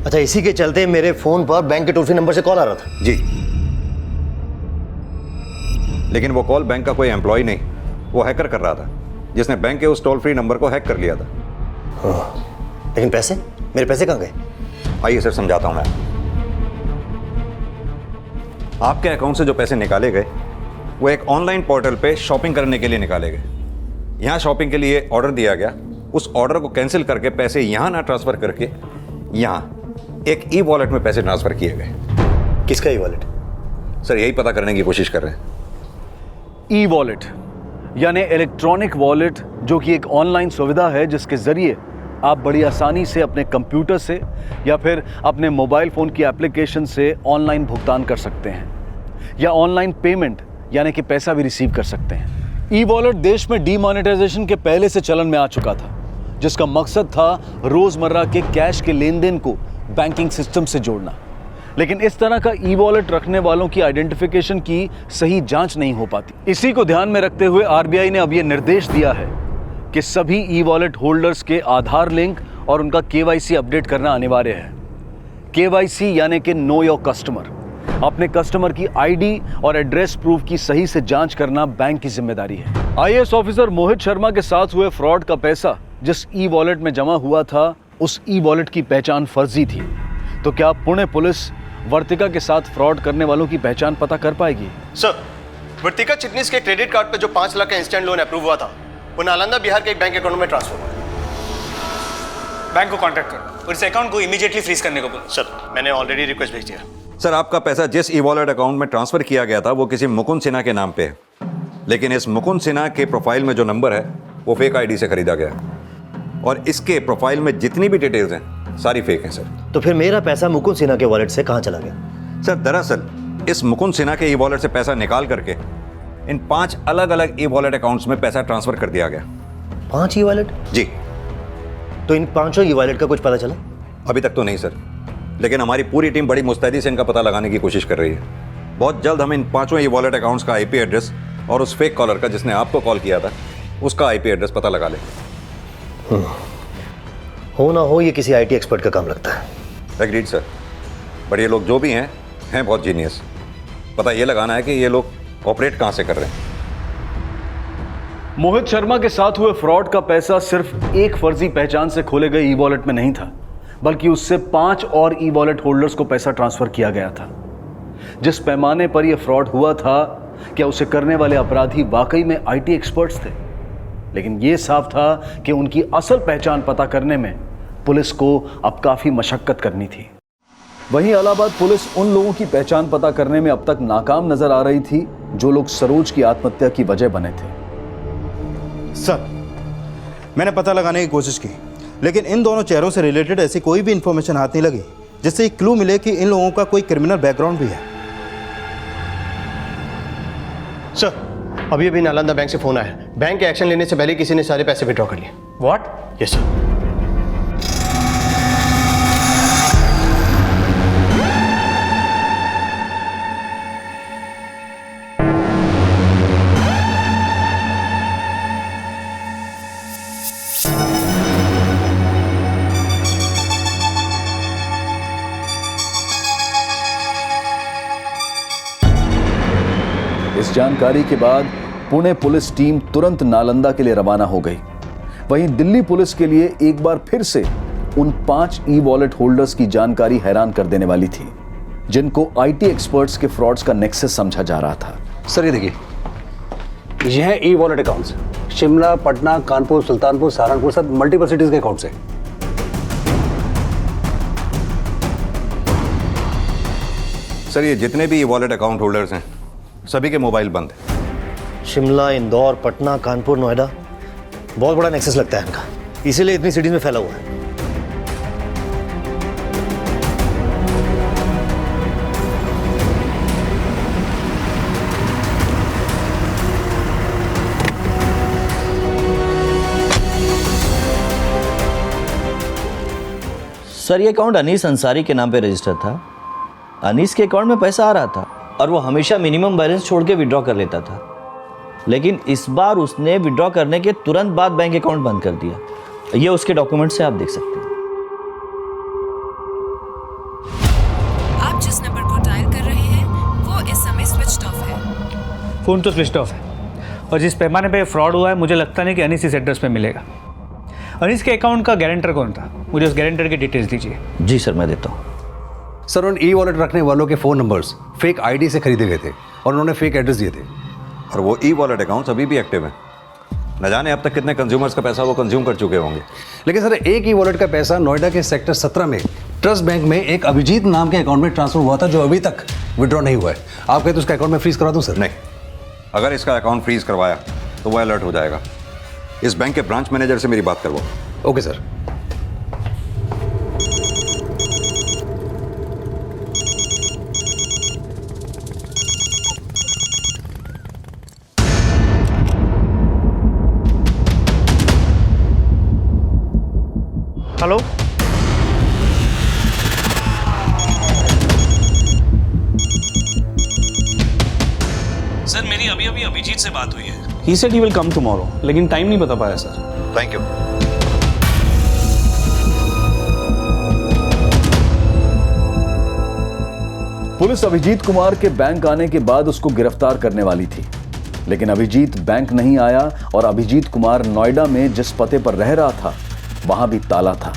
अच्छा, इसी के चलते मेरे फोन पर बैंक के टोल फ्री नंबर से कॉल आ रहा था? जी, लेकिन वो कॉल बैंक का कोई एम्प्लॉय नहीं, वो हैकर कर रहा था, जिसने बैंक के उस टोल फ्री नंबर को हैक कर लिया था। लेकिन पैसे, मेरे पैसे कहाँ गए? आइए सर समझाता हूं मैं। आपके अकाउंट से जो पैसे निकाले गए वो एक ऑनलाइन पोर्टल पे शॉपिंग करने के लिए निकाले गए। यहाँ शॉपिंग के लिए ऑर्डर दिया गया, उस ऑर्डर को कैंसिल करके पैसे यहाँ ना ट्रांसफर करके यहाँ एक ई वॉलेट में पैसे ट्रांसफर किए गए। किसका ई वॉलेट? सर यही पता करने की कोशिश कर रहे हैं। ई वॉलेट यानी इलेक्ट्रॉनिक वॉलेट, जो कि एक ऑनलाइन सुविधा है जिसके जरिए आप बड़ी आसानी से अपने कंप्यूटर से या फिर अपने मोबाइल फ़ोन की एप्लीकेशन से ऑनलाइन भुगतान कर सकते हैं या ऑनलाइन पेमेंट यानी कि पैसा भी रिसीव कर सकते हैं। ई वॉलेट देश में डीमोनेटाइजेशन के पहले से चलन में आ चुका था, जिसका मकसद था रोज़मर्रा के कैश के लेन देन को बैंकिंग सिस्टम से जोड़ना। लेकिन इस तरह का ई वॉलेट रखने वालों की आइडेंटिफिकेशन की सही जांच नहीं हो पाती। इसी को ध्यान में रखते हुए आरबीआई ने अब यह निर्देश दिया है कि सभी ई वॉलेट होल्डर्स के आधार लिंक और उनका केवाईसी अपडेट करना अनिवार्य है। केवाईसी यानी कि नो योर कस्टमर, अपने कस्टमर की आईडी और एड्रेस प्रूफ की सही से जांच करना बैंक की जिम्मेदारी है। आईएएस ऑफिसर मोहित शर्मा के साथ हुए फ्रॉड का पैसा जिस ई वॉलेट में जमा हुआ था, उस ई वॉलेट की पहचान फर्जी थी। तो क्या पुणे पुलिस वर्तिका के साथ फ्रॉड करने वालों की पहचान पता कर पाएगी? सर, वर्तिका चिटनीस के क्रेडिट कार्ड पर जो 5 लाख का इंस्टेंट लोन अप्रूव हुआ था वो नालंदा बिहार के एक बैंक अकाउंट में ट्रांसफर हुआ। बैंक को कांटेक्ट करो और इस अकाउंट को इमीडिएटली फ्रीज करने को बोलो। सर, मैंने ऑलरेडी रिक्वेस्ट भेज दिया। सर आपका पैसा जिस ई वॉलेट अकाउंट में ट्रांसफर किया गया था वो किसी मुकुंद सिन्हा के नाम पे है, लेकिन इस मुकुंद सिन्हा के प्रोफाइल में जो नंबर है वो फेक आईडी से खरीदा गया और इसके प्रोफाइल में जितनी भी डिटेल्स हैं सारी फेक हैं सर। तो फिर मेरा पैसा मुकुंद सिन्हा के वॉलेट से कहाँ चला गया? सर दरअसल इस मुकुंद सिन्हा के ई वॉलेट से पैसा निकाल करके इन 5 अलग अलग ई वॉलेट अकाउंट्स में पैसा ट्रांसफर कर दिया गया। 5 ई वॉलेट? जी। तो इन 5 ई वॉलेट का कुछ पता चला? अभी तक तो नहीं सर, लेकिन हमारी पूरी टीम बड़ी मुस्तैदी से इनका पता लगाने की कोशिश कर रही है। बहुत जल्द हम इन 5 ई वॉलेट अकाउंट्स का आईपी एड्रेस और उस फेक कॉलर का जिसने आपको कॉल किया था उसका आईपी एड्रेस पता लगा लेंगे। हो ना हो ये किसी आईटी एक्सपर्ट का काम लगता है। एग्रीड सर, बट ये लोग जो भी हैं बहुत जीनियस। पता ये लगाना है कि ये लोग ऑपरेट कहाँ से कर रहे हैं। मोहित शर्मा के साथ हुए फ्रॉड का पैसा सिर्फ एक फर्जी पहचान से खोले गए ई वॉलेट में नहीं था, बल्कि उससे 5 और ई वॉलेट होल्डर्स को पैसा ट्रांसफर किया गया था। जिस पैमाने पर यह फ्रॉड हुआ था, क्या उसे करने वाले अपराधी वाकई में आईटी एक्सपर्ट्स थे? लेकिन यह साफ था कि उनकी असल पहचान पता करने में पुलिस को अब काफी मशक्कत करनी थी। वहीं इलाहाबाद पुलिस उन लोगों की पहचान पता करने में अब तक नाकाम नजर आ रही थी जो लोग सरोज की आत्महत्या की वजह बने थे। सर, मैंने पता लगाने की कोशिश की, लेकिन इन दोनों चेहरों से रिलेटेड ऐसी कोई भी इंफॉर्मेशन हाथ नहीं लगी जिससे एक क्लू मिले कि इन लोगों का कोई क्रिमिनल बैकग्राउंड भी है। सर, अभी नालंदा बैंक से फोन आया है। बैंक के एक्शन लेने से पहले किसी ने सारे पैसे विड्रॉ कर लिए। व्हाट? Yes sir. इस इस जानकारी के बाद पुणे पुलिस टीम तुरंत नालंदा के लिए रवाना हो गई। वहीं दिल्ली पुलिस के लिए एक बार फिर से उन 5 ई वॉलेट होल्डर्स की जानकारी हैरान कर देने वाली थी, जिनको आईटी एक्सपर्ट्स के फ्रॉड्स का नेक्सस समझा जा रहा था। सर ये देखिए, ये है e wallet accounts. Shimla, Patna, Kanpur, Sultanpur, Saharanpur, सब मल्टीपल सिटीज के अकाउंट्स हैं। सर ये जितने भी वॉलेट अकाउंट होल्डर्स हैं सभी के मोबाइल बंद हैं। शिमला, इंदौर, पटना, कानपुर, नोएडा, बहुत बड़ा नेक्सस लगता है इनका, इसीलिए इतनी सिटीज में फैला हुआ है। सर ये अकाउंट अनीस अंसारी के नाम पे रजिस्टर था। अनीस के अकाउंट में पैसा आ रहा था और वो हमेशा मिनिमम बैलेंस छोड़ के विड्रॉ कर लेता था, लेकिन इस बार उसने विड्रॉ करने के तुरंत बाद बैंक अकाउंट बंद कर दिया। ये उसके डॉक्यूमेंट से आप देख सकते हैं। आप जिस नंबर को डायल कर रहे हैं वो इस समय स्विच्ड ऑफ है। फ़ोन तो स्विच ऑफ है और जिस पैमाने पे फ्रॉड हुआ है मुझे लगता नहीं कि अनीस इस एड्रेस पे मिलेगा। अनीस के अकाउंट का गारंटर कौन था? मुझे उस गारंटर की डिटेल्स दीजिए। जी सर, मैं देता हूँ। सर उन ई वॉलेट रखने वालों के फ़ोन नंबर्स फेक आईडी से खरीदे गए थे और उन्होंने फेक एड्रेस दिए थे। और वो ई वॉलेट अकाउंट्स अभी भी एक्टिव हैं। न जाने अब तक कितने कंज्यूमर्स का पैसा वो कंज्यूम कर चुके होंगे। लेकिन सर एक ई वॉलेट का पैसा नोएडा के सेक्टर 17 में ट्रस्ट बैंक में एक अभिजीत नाम के अकाउंट में ट्रांसफर हुआ था, जो अभी तक विड्रॉ नहीं हुआ है। आप कहते तो उसका अकाउंट में फ्रीज करा दूं सर? नहीं, अगर इसका अकाउंट फ्रीज करवाया तो वो अलर्ट हो जाएगा। इस बैंक के ब्रांच मैनेजर से मेरी बात करवाओ। Okay sir. हेलो, सर मेरी अभी अभी अभिजीत से बात हुई है। He said he will come tomorrow, लेकिन टाइम नहीं बता पाया sir. Thank you. Police Abhijit Kumar के बैंक आने के बाद उसको गिरफ्तार करने वाली थी, लेकिन अभिजीत बैंक नहीं आया और अभिजीत कुमार नोएडा में जिस पते पर रह रहा था वहां भी ताला था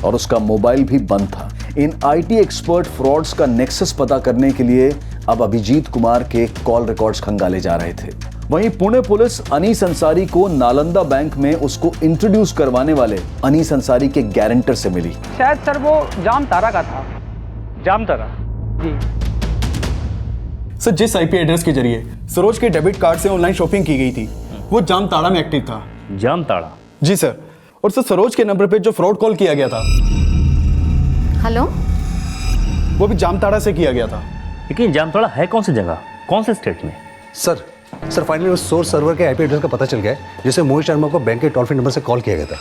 और उसका मोबाइल भी बंद था। इन आईटी एक्सपर्ट फ्रॉड्स का नेक्सस पता करने के लिए अब अभिजीत कुमार के कॉल रिकॉर्ड्स खंगाले जा रहे थे। वहीं पुणे पुलिस अनीस अंसारी को नालंदा बैंक में उसको इंट्रोड्यूस करवाने वाले अनीस अंसारी के गारंटर से मिली। शायद सर वो जामताड़ा का था। जामताड़ा जी। सर जिस आईपी एड्रेस के जरिए सरोज के डेबिट कार्ड से ऑनलाइन शॉपिंग की गई थी वो जामताड़ा में एक्टिव था। जामताड़ा? जी सर। और सर सरोज के नंबर पे जो फ्रॉड कॉल किया गया था, हेलो, वो भी जामताड़ा से किया गया था। लेकिन जामताड़ा है कौन सी जगह, कौन से स्टेट में? सर फाइनली उस सोर्स सर्वर के आईपी एड्रेस का पता चल गया है, जिसे मोहित शर्मा को बैंक के टोल फ्री नंबर से कॉल किया गया था।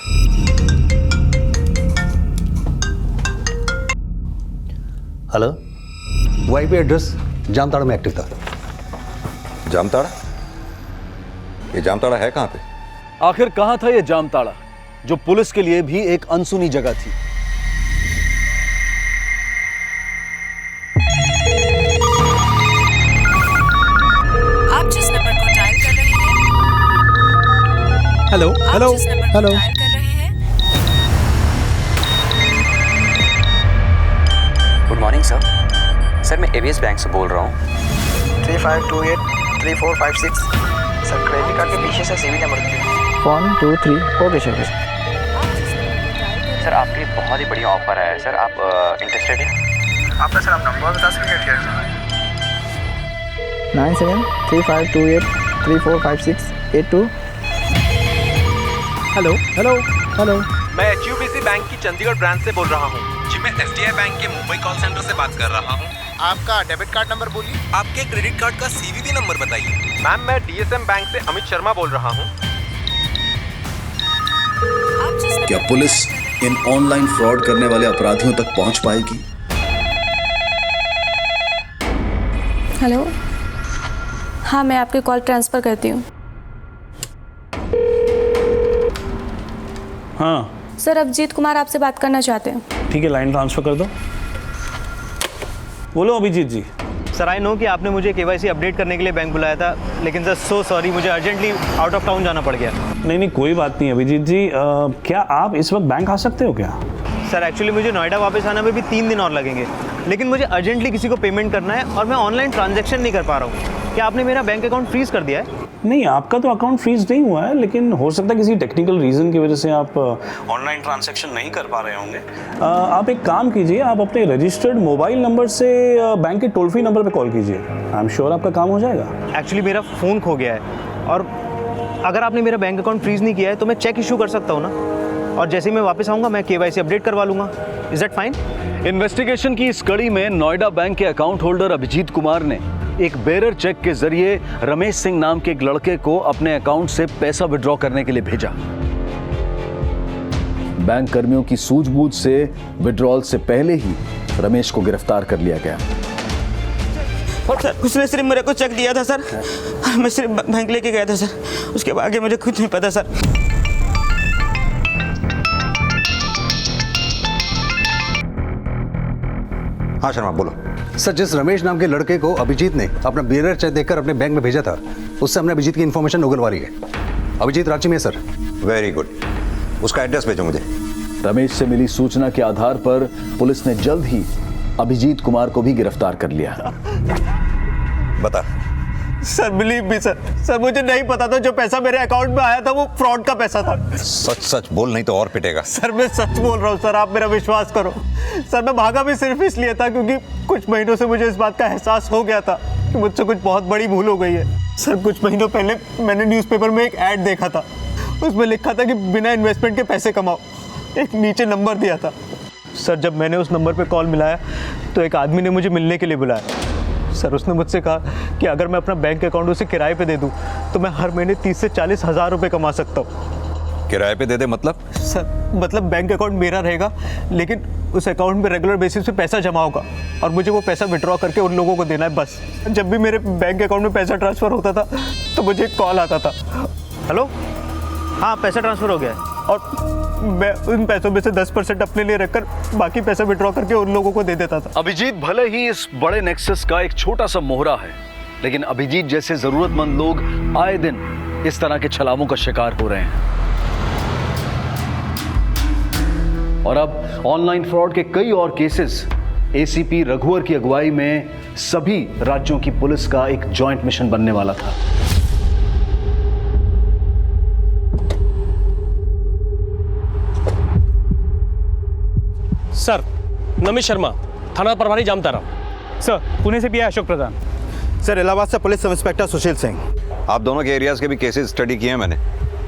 हेलो, वो आईपी एड्रेस जामताड़ा में एक्टिव था। जामताड़ा? ये जामताड़ा है कहाँ पे? आखिर कहां था ये जामताड़ा, जो पुलिस के लिए भी एक अनसुनी जगह थी। आप जिस नंबर को डायल कर रहे हैं hello hello hello good morning sir. Sir मैं एबीएस बैंक से बोल रहा हूँ। 35283456 सर क्रेडिट कार्ड के पीछे से CV number 1 2 3 okay sir. Sir आपके लिए बहुत ही बढ़िया ऑफर आया है सर, आप इंटरेस्टेड हैं? आपका सर आप नंबर बता सकते हैं क्या? 973528345682। हेलो हेलो हेलो, मैं HUBC बैंक की चंडीगढ़ ब्रांच से बोल रहा हूँ। जी मैं SDI बैंक के मुंबई कॉल सेंटर से बात कर रहा हूँ। आपका डेबिट कार्ड नंबर बोलिए। आपके क्रेडिट कार्ड का CVV नंबर बताइए। मैम मैं DSM बैंक से अमित शर्मा बोल रहा हूँ। क्या पुलिस इन ऑनलाइन फ्रॉड करने वाले अपराधियों तक पहुंच पाएगी? हेलो, हाँ मैं आपके कॉल ट्रांसफ़र करती हूँ। हाँ सर अभिजीत कुमार आपसे बात करना चाहते हैं। ठीक है, लाइन ट्रांसफ़र कर दो। बोलो अभिजीत जी। सर आई नो कि आपने मुझे KYC अपडेट करने के लिए बैंक बुलाया था, लेकिन सर सो सॉरी, मुझे अर्जेंटली आउट ऑफ टाउन जाना पड़ गया। नहीं कोई बात नहीं अभिजीत जी, क्या आप इस वक्त बैंक आ सकते हो क्या? सर एक्चुअली मुझे नोएडा वापस आने में भी 3 दिन और लगेंगे, लेकिन मुझे अर्जेंटली किसी को पेमेंट करना है और मैं ऑनलाइन ट्रांजैक्शन नहीं कर पा रहा हूँ। क्या आपने मेरा बैंक अकाउंट फ्रीज कर दिया है? नहीं, आपका तो अकाउंट फ्रीज नहीं हुआ है, लेकिन हो सकता है किसी टेक्निकल रीज़न की वजह से आप ऑनलाइन ट्रांजैक्शन नहीं कर पा रहे होंगे। आप एक काम कीजिए, आप अपने रजिस्टर्ड मोबाइल नंबर से बैंक के टोल फ्री नंबर पे कॉल कीजिए। आई एम श्योर आपका काम हो जाएगा। एक्चुअली मेरा फ़ोन खो गया है, और अगर आपने मेरा बैंक अकाउंट फ्रीज नहीं किया है तो मैं चेक इशू कर सकता हूँ ना, और जैसे ही मैं वापस आऊँगा मैं KYC अपडेट करवा लूँगा। Is that fine? इन्वेस्टिगेशन की इस कड़ी में नोएडा बैंक के अकाउंट होल्डर अभिजीत कुमार ने एक बेरर चेक के जरिए रमेश सिंह नाम के एक लड़के को अपने अकाउंट से पैसा विड्रॉ करने के लिए भेजा। बैंक कर्मियों की सूझबूझ से विड्रॉल से पहले ही रमेश को गिरफ्तार कर लिया गया। और सर उसने सिर्फ मेरे को चेक दिया था सर, मैं सिर्फ बैंक लेके गया था सर, उसके आगे मुझे कुछ नहीं पता सर। हाँ शर्मा बोलो। सर जिस रमेश नाम के लड़के को अभिजीत ने अपना बेरर चेक देकर अपने बैंक में भेजा था, उससे हमने अभिजीत की इन्फॉर्मेशन उगलवा ली है। अभिजीत रांची में है सर। वेरी गुड, उसका एड्रेस भेजो मुझे। रमेश से मिली सूचना के आधार पर पुलिस ने जल्द ही अभिजीत कुमार को भी गिरफ्तार कर लिया। बता। सर बिलीव मी सर, मुझे नहीं पता था जो पैसा मेरे अकाउंट में आया था वो फ्रॉड का पैसा था। सच सच बोल, नहीं तो और पिटेगा। सर मैं सच बोल रहा हूँ सर, आप मेरा विश्वास करो। सर मैं भागा भी सिर्फ इसलिए था क्योंकि कुछ महीनों से मुझे इस बात का एहसास हो गया था कि मुझसे कुछ बहुत बड़ी भूल हो गई है। सर कुछ महीनों पहले मैंने न्यूज़पेपर में एक ऐड देखा था, उसमें लिखा था कि बिना इन्वेस्टमेंट के पैसे कमाओ। एक नीचे नंबर दिया था। सर जब मैंने उस नंबर पर कॉल मिलाया तो एक आदमी ने मुझे मिलने के लिए बुलाया। सर उसने मुझसे कहा कि अगर मैं अपना बैंक अकाउंट उसे किराए पे दे दूं तो मैं हर महीने 30 से 40 हज़ार रुपये कमा सकता हूँ। किराए पे दे दे मतलब? सर मतलब बैंक अकाउंट मेरा रहेगा, लेकिन उस अकाउंट में रेगुलर बेसिस पे पैसा जमा होगा और मुझे वो पैसा विड्रॉ करके उन लोगों को देना है बस। जब भी मेरे बैंक अकाउंट में पैसा ट्रांसफ़र होता था तो मुझे एक कॉल आता था, हेलो हाँ पैसा ट्रांसफ़र हो गया है, और मैं उन पैसों में से 10% अपने लिए रखकर बाकी पैसा विड्रॉ करके उन लोगों को दे देता था। अभिजीत भले ही इस बड़े नेक्सस का एक छोटा सा मोहरा है, लेकिन अभिजीत जैसे जरूरतमंद लोग आए दिन इस तरह के छलावों का शिकार हो रहे हैं। और अब ऑनलाइन फ्रॉड के कई और केसेस ACP रघुवर की अगुवाई में सभी राज्यों की पुलिस का एक जॉइंट मिशन बनने वाला था। सर नमित शर्मा, थाना प्रभारी जामतारा। सर पुणे से भी है अशोक प्रधान। सर इलाहाबाद से police sub inspector Sushil Singh. आप दोनों के एरियाज के भी केसेस स्टडी किए हैं मैंने।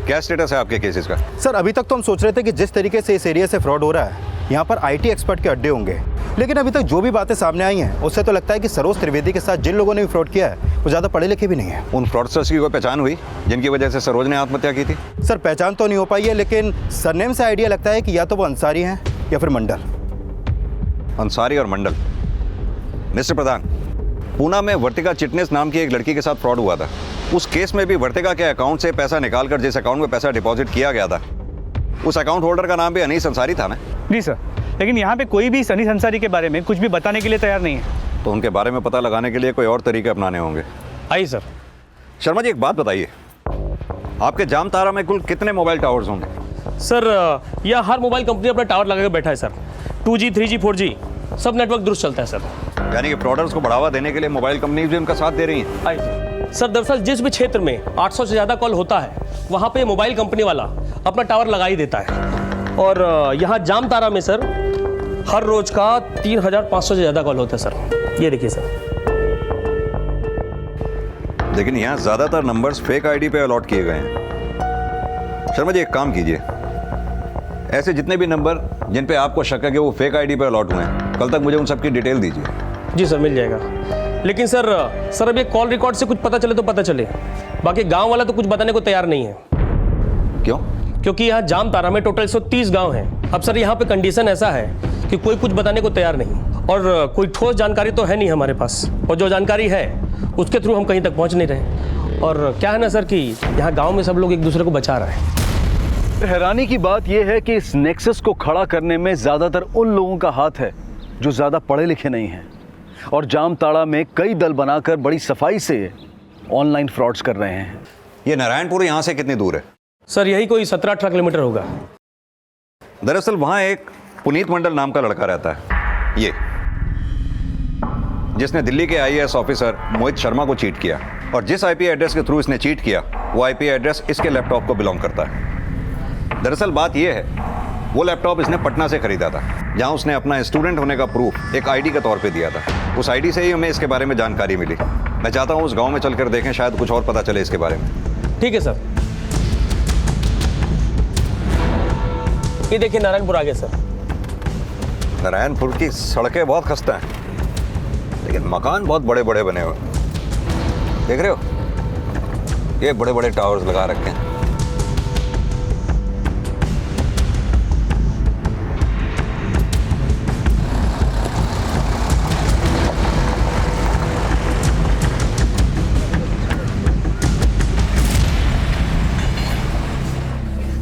क्या स्टेटस है आपके केसेस का? सर अभी तक तो हम सोच रहे थे कि जिस तरीके से इस एरिया से फ्रॉड हो रहा है यहाँ पर IT एक्सपर्ट के अड्डे होंगे, लेकिन अभी तक जो भी बातें सामने आई हैं उससे तो लगता है कि सरोज त्रिवेदी के साथ जिन लोगों ने भी फ्रॉड किया है वो ज़्यादा पढ़े लिखे भी नहीं है। उन फ्रॉडस्टर्स की कोई पहचान हुई जिनकी वजह से सरोज ने आत्महत्या की थी? सर पहचान तो नहीं हो पाई है, लेकिन सरनेम से आइडिया लगता है कि या तो वो अंसारी हैं या फिर मंडल। अंसारी और मंडल। मिस्टर प्रधान, पूना में वर्तिका चिटनेस नाम की एक लड़की के साथ फ्रॉड हुआ था। उस केस में भी वर्तिका के अकाउंट से पैसा निकालकर जिस अकाउंट में पैसा डिपॉजिट किया गया था उस अकाउंट होल्डर का नाम भी अनीस अंसारी था ना? जी सर, लेकिन यहाँ पे कोई भी अनीस अंसारी के बारे में कुछ भी बताने के लिए तैयार नहीं है। तो उनके बारे में पता लगाने के लिए कोई और तरीके अपनाने होंगे। आइए सर। शर्मा जी एक बात बताइए, आपके जामतारा में कुल कितने मोबाइल टावर्स होंगे? सर यहाँ हर मोबाइल कंपनी अपना टावर लगा के बैठा है सर। 2G 3G 4G सब नेटवर्क दुरुस्त चलता है सर। यानी कि फ्रॉडर्स को बढ़ावा देने के लिए मोबाइल कंपनीज भी उनका साथ दे रही हैं। आइए सर, दरअसल जिस भी क्षेत्र में 800 से ज़्यादा कॉल होता है वहाँ पे मोबाइल कंपनी वाला अपना टावर लगा ही देता है। और यहाँ जामतारा में सर हर रोज का 3500 से ज़्यादा कॉल होता है सर। ये देखिए सर। लेकिन यहाँ ज़्यादातर नंबर्स फेक ID पे अलॉट किए गए हैं। शर्मा जी एक काम कीजिए, ऐसे जितने भी नंबर जिन पे आपको शक है कि वो फेक ID पे अलॉट हुए हैं, कल तक मुझे उन सबकी डिटेल दीजिए। जी सर मिल जाएगा। लेकिन सर अब ये कॉल रिकॉर्ड से कुछ पता चले तो पता चले, बाकी गांव वाला तो कुछ बताने को तैयार नहीं है। क्यों? क्योंकि यहाँ जामतारा में टोटल 130 गांव हैं। अब सर यहाँ पे कंडीशन ऐसा है कि कोई कुछ बताने को तैयार नहीं और कोई ठोस जानकारी तो है नहीं हमारे पास, और जो जानकारी है उसके थ्रू हम कहीं तक पहुँच नहीं रहे। और क्या है ना सर कि यहाँ गाँव में सब लोग एक दूसरे को बचा रहे हैं। हैरानी की बात यह है कि इस नेक्सस को खड़ा करने में ज्यादातर उन लोगों का हाथ है जो ज्यादा पढ़े लिखे नहीं हैं। और जामताड़ा में कई दल बनाकर बड़ी सफाई से ऑनलाइन फ्रॉड्स कर रहे हैं। ये नारायणपुर यहाँ से कितनी दूर है? सर यही कोई 17-18 किलोमीटर होगा। दरअसल वहाँ एक पुनीत मंडल नाम का लड़का रहता है, ये जिसने दिल्ली के आईएएस ऑफिसर मोहित शर्मा को चीट किया, और जिस आईपी एड्रेस के थ्रू इसने चीट किया वो आईपी एड्रेस इसके लैपटॉप को बिलोंग करता है। दरअसल बात यह है, वो लैपटॉप इसने पटना से खरीदा था, जहां उसने अपना स्टूडेंट होने का प्रूफ एक आईडी के तौर पे दिया था। उस आईडी से ही हमें इसके बारे में जानकारी मिली। मैं चाहता हूं उस गांव में चलकर देखें, शायद कुछ और पता चले इसके बारे में। ठीक है सर। ये देखिए नारायणपुर आ गया सर। नारायणपुर की सड़कें बहुत खस्ता हैं, लेकिन मकान बहुत बड़े बड़े बने हुए, देख रहे हो? ये बड़े बड़े टावर्स लगा रखे हैं।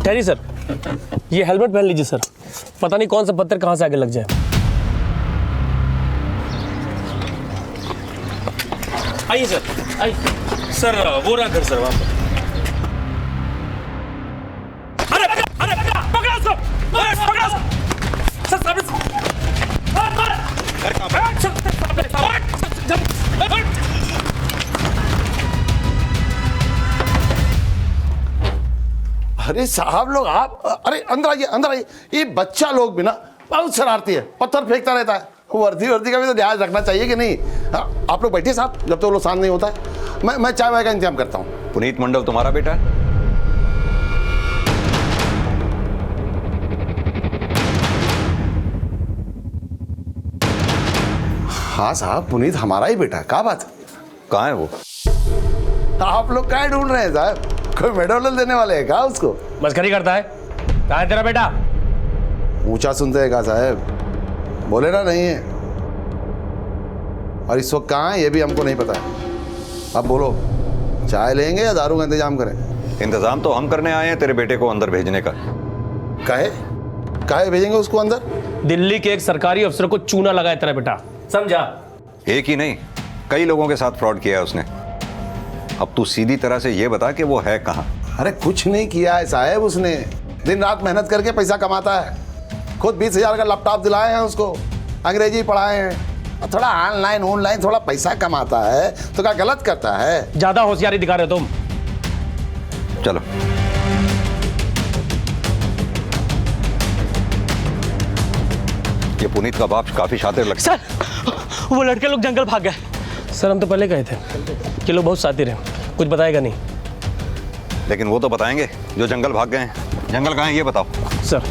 ठहरिए सर, ये हेलमेट पहन लीजिए सर, पता नहीं कौन सा पत्थर कहाँ से आगे लग जाए। आइए सर, आइए सर। वो रहा घर सर वहाँ पर। अरे अरे पकड़ा उसको, पकड़ा उसको। सर सामने अरे साहब लोग आप, अरे अंदर आइए अंदर आइए। ये बच्चा लोग भी ना बहुत शरारती है, पत्थर फेंकता रहता है। वर्दी का भी तो ध्यान रखना चाहिए कि नहीं? आप लोग बैठिए साहब, जब तक वो लोग शांत नहीं होता है मैं चाय वाय का इंतजाम करता हूँ। पुनीत मंडल तुम्हारा बेटा है? हाँ साहब, पुनीत हमारा ही बेटा है। क्या बात? कहाँ है वो? आप लोग क्या ढूंढ रहे हैं साहब? कोई मेडल देने वाले हैं क्या उसको? मस्करी करता है। कहाँ है तेरा बेटा? ऊंचा सुनते हैं क्या साहब? बोले ना नहीं है। और इस वक्त कहाँ है ये भी हमको नहीं पता है। अब बोलो, चाय लेंगे या दारू का इंतजाम करें? इंतजाम तो हम करने आए हैं तेरे बेटे को अंदर भेजने का। काहे भेजेंगे उसको अंदर? दिल्ली के एक सरकारी अफसर को चूना लगाया तेरा बेटा, समझा? एक ही नहीं, कई लोगों के साथ फ्रॉड किया है उसने। अब तू सीधी तरह से ये बता कि वो है कहाँ? अरे कुछ नहीं किया है साहब, उसने दिन रात मेहनत करके पैसा कमाता है। खुद 20,000 का लैपटॉप दिलाए हैं उसको, अंग्रेजी पढ़ाए हैं, थोड़ा ऑनलाइन थोड़ा पैसा कमाता है तो क्या गलत करता है? ज्यादा होशियारी दिखा रहे हो तुम। चलो ये पुनीत का बाप काफी शातिर लगता है। सर वो लड़के लोग जंगल भाग गए। सर हम तो पहले गए थे, ये लोग बहुत शातिर हैं, कुछ बताएगा नहीं। लेकिन वो तो बताएंगे जो जंगल भाग गए हैं। जंगल कहाँ है ये बताओ सर।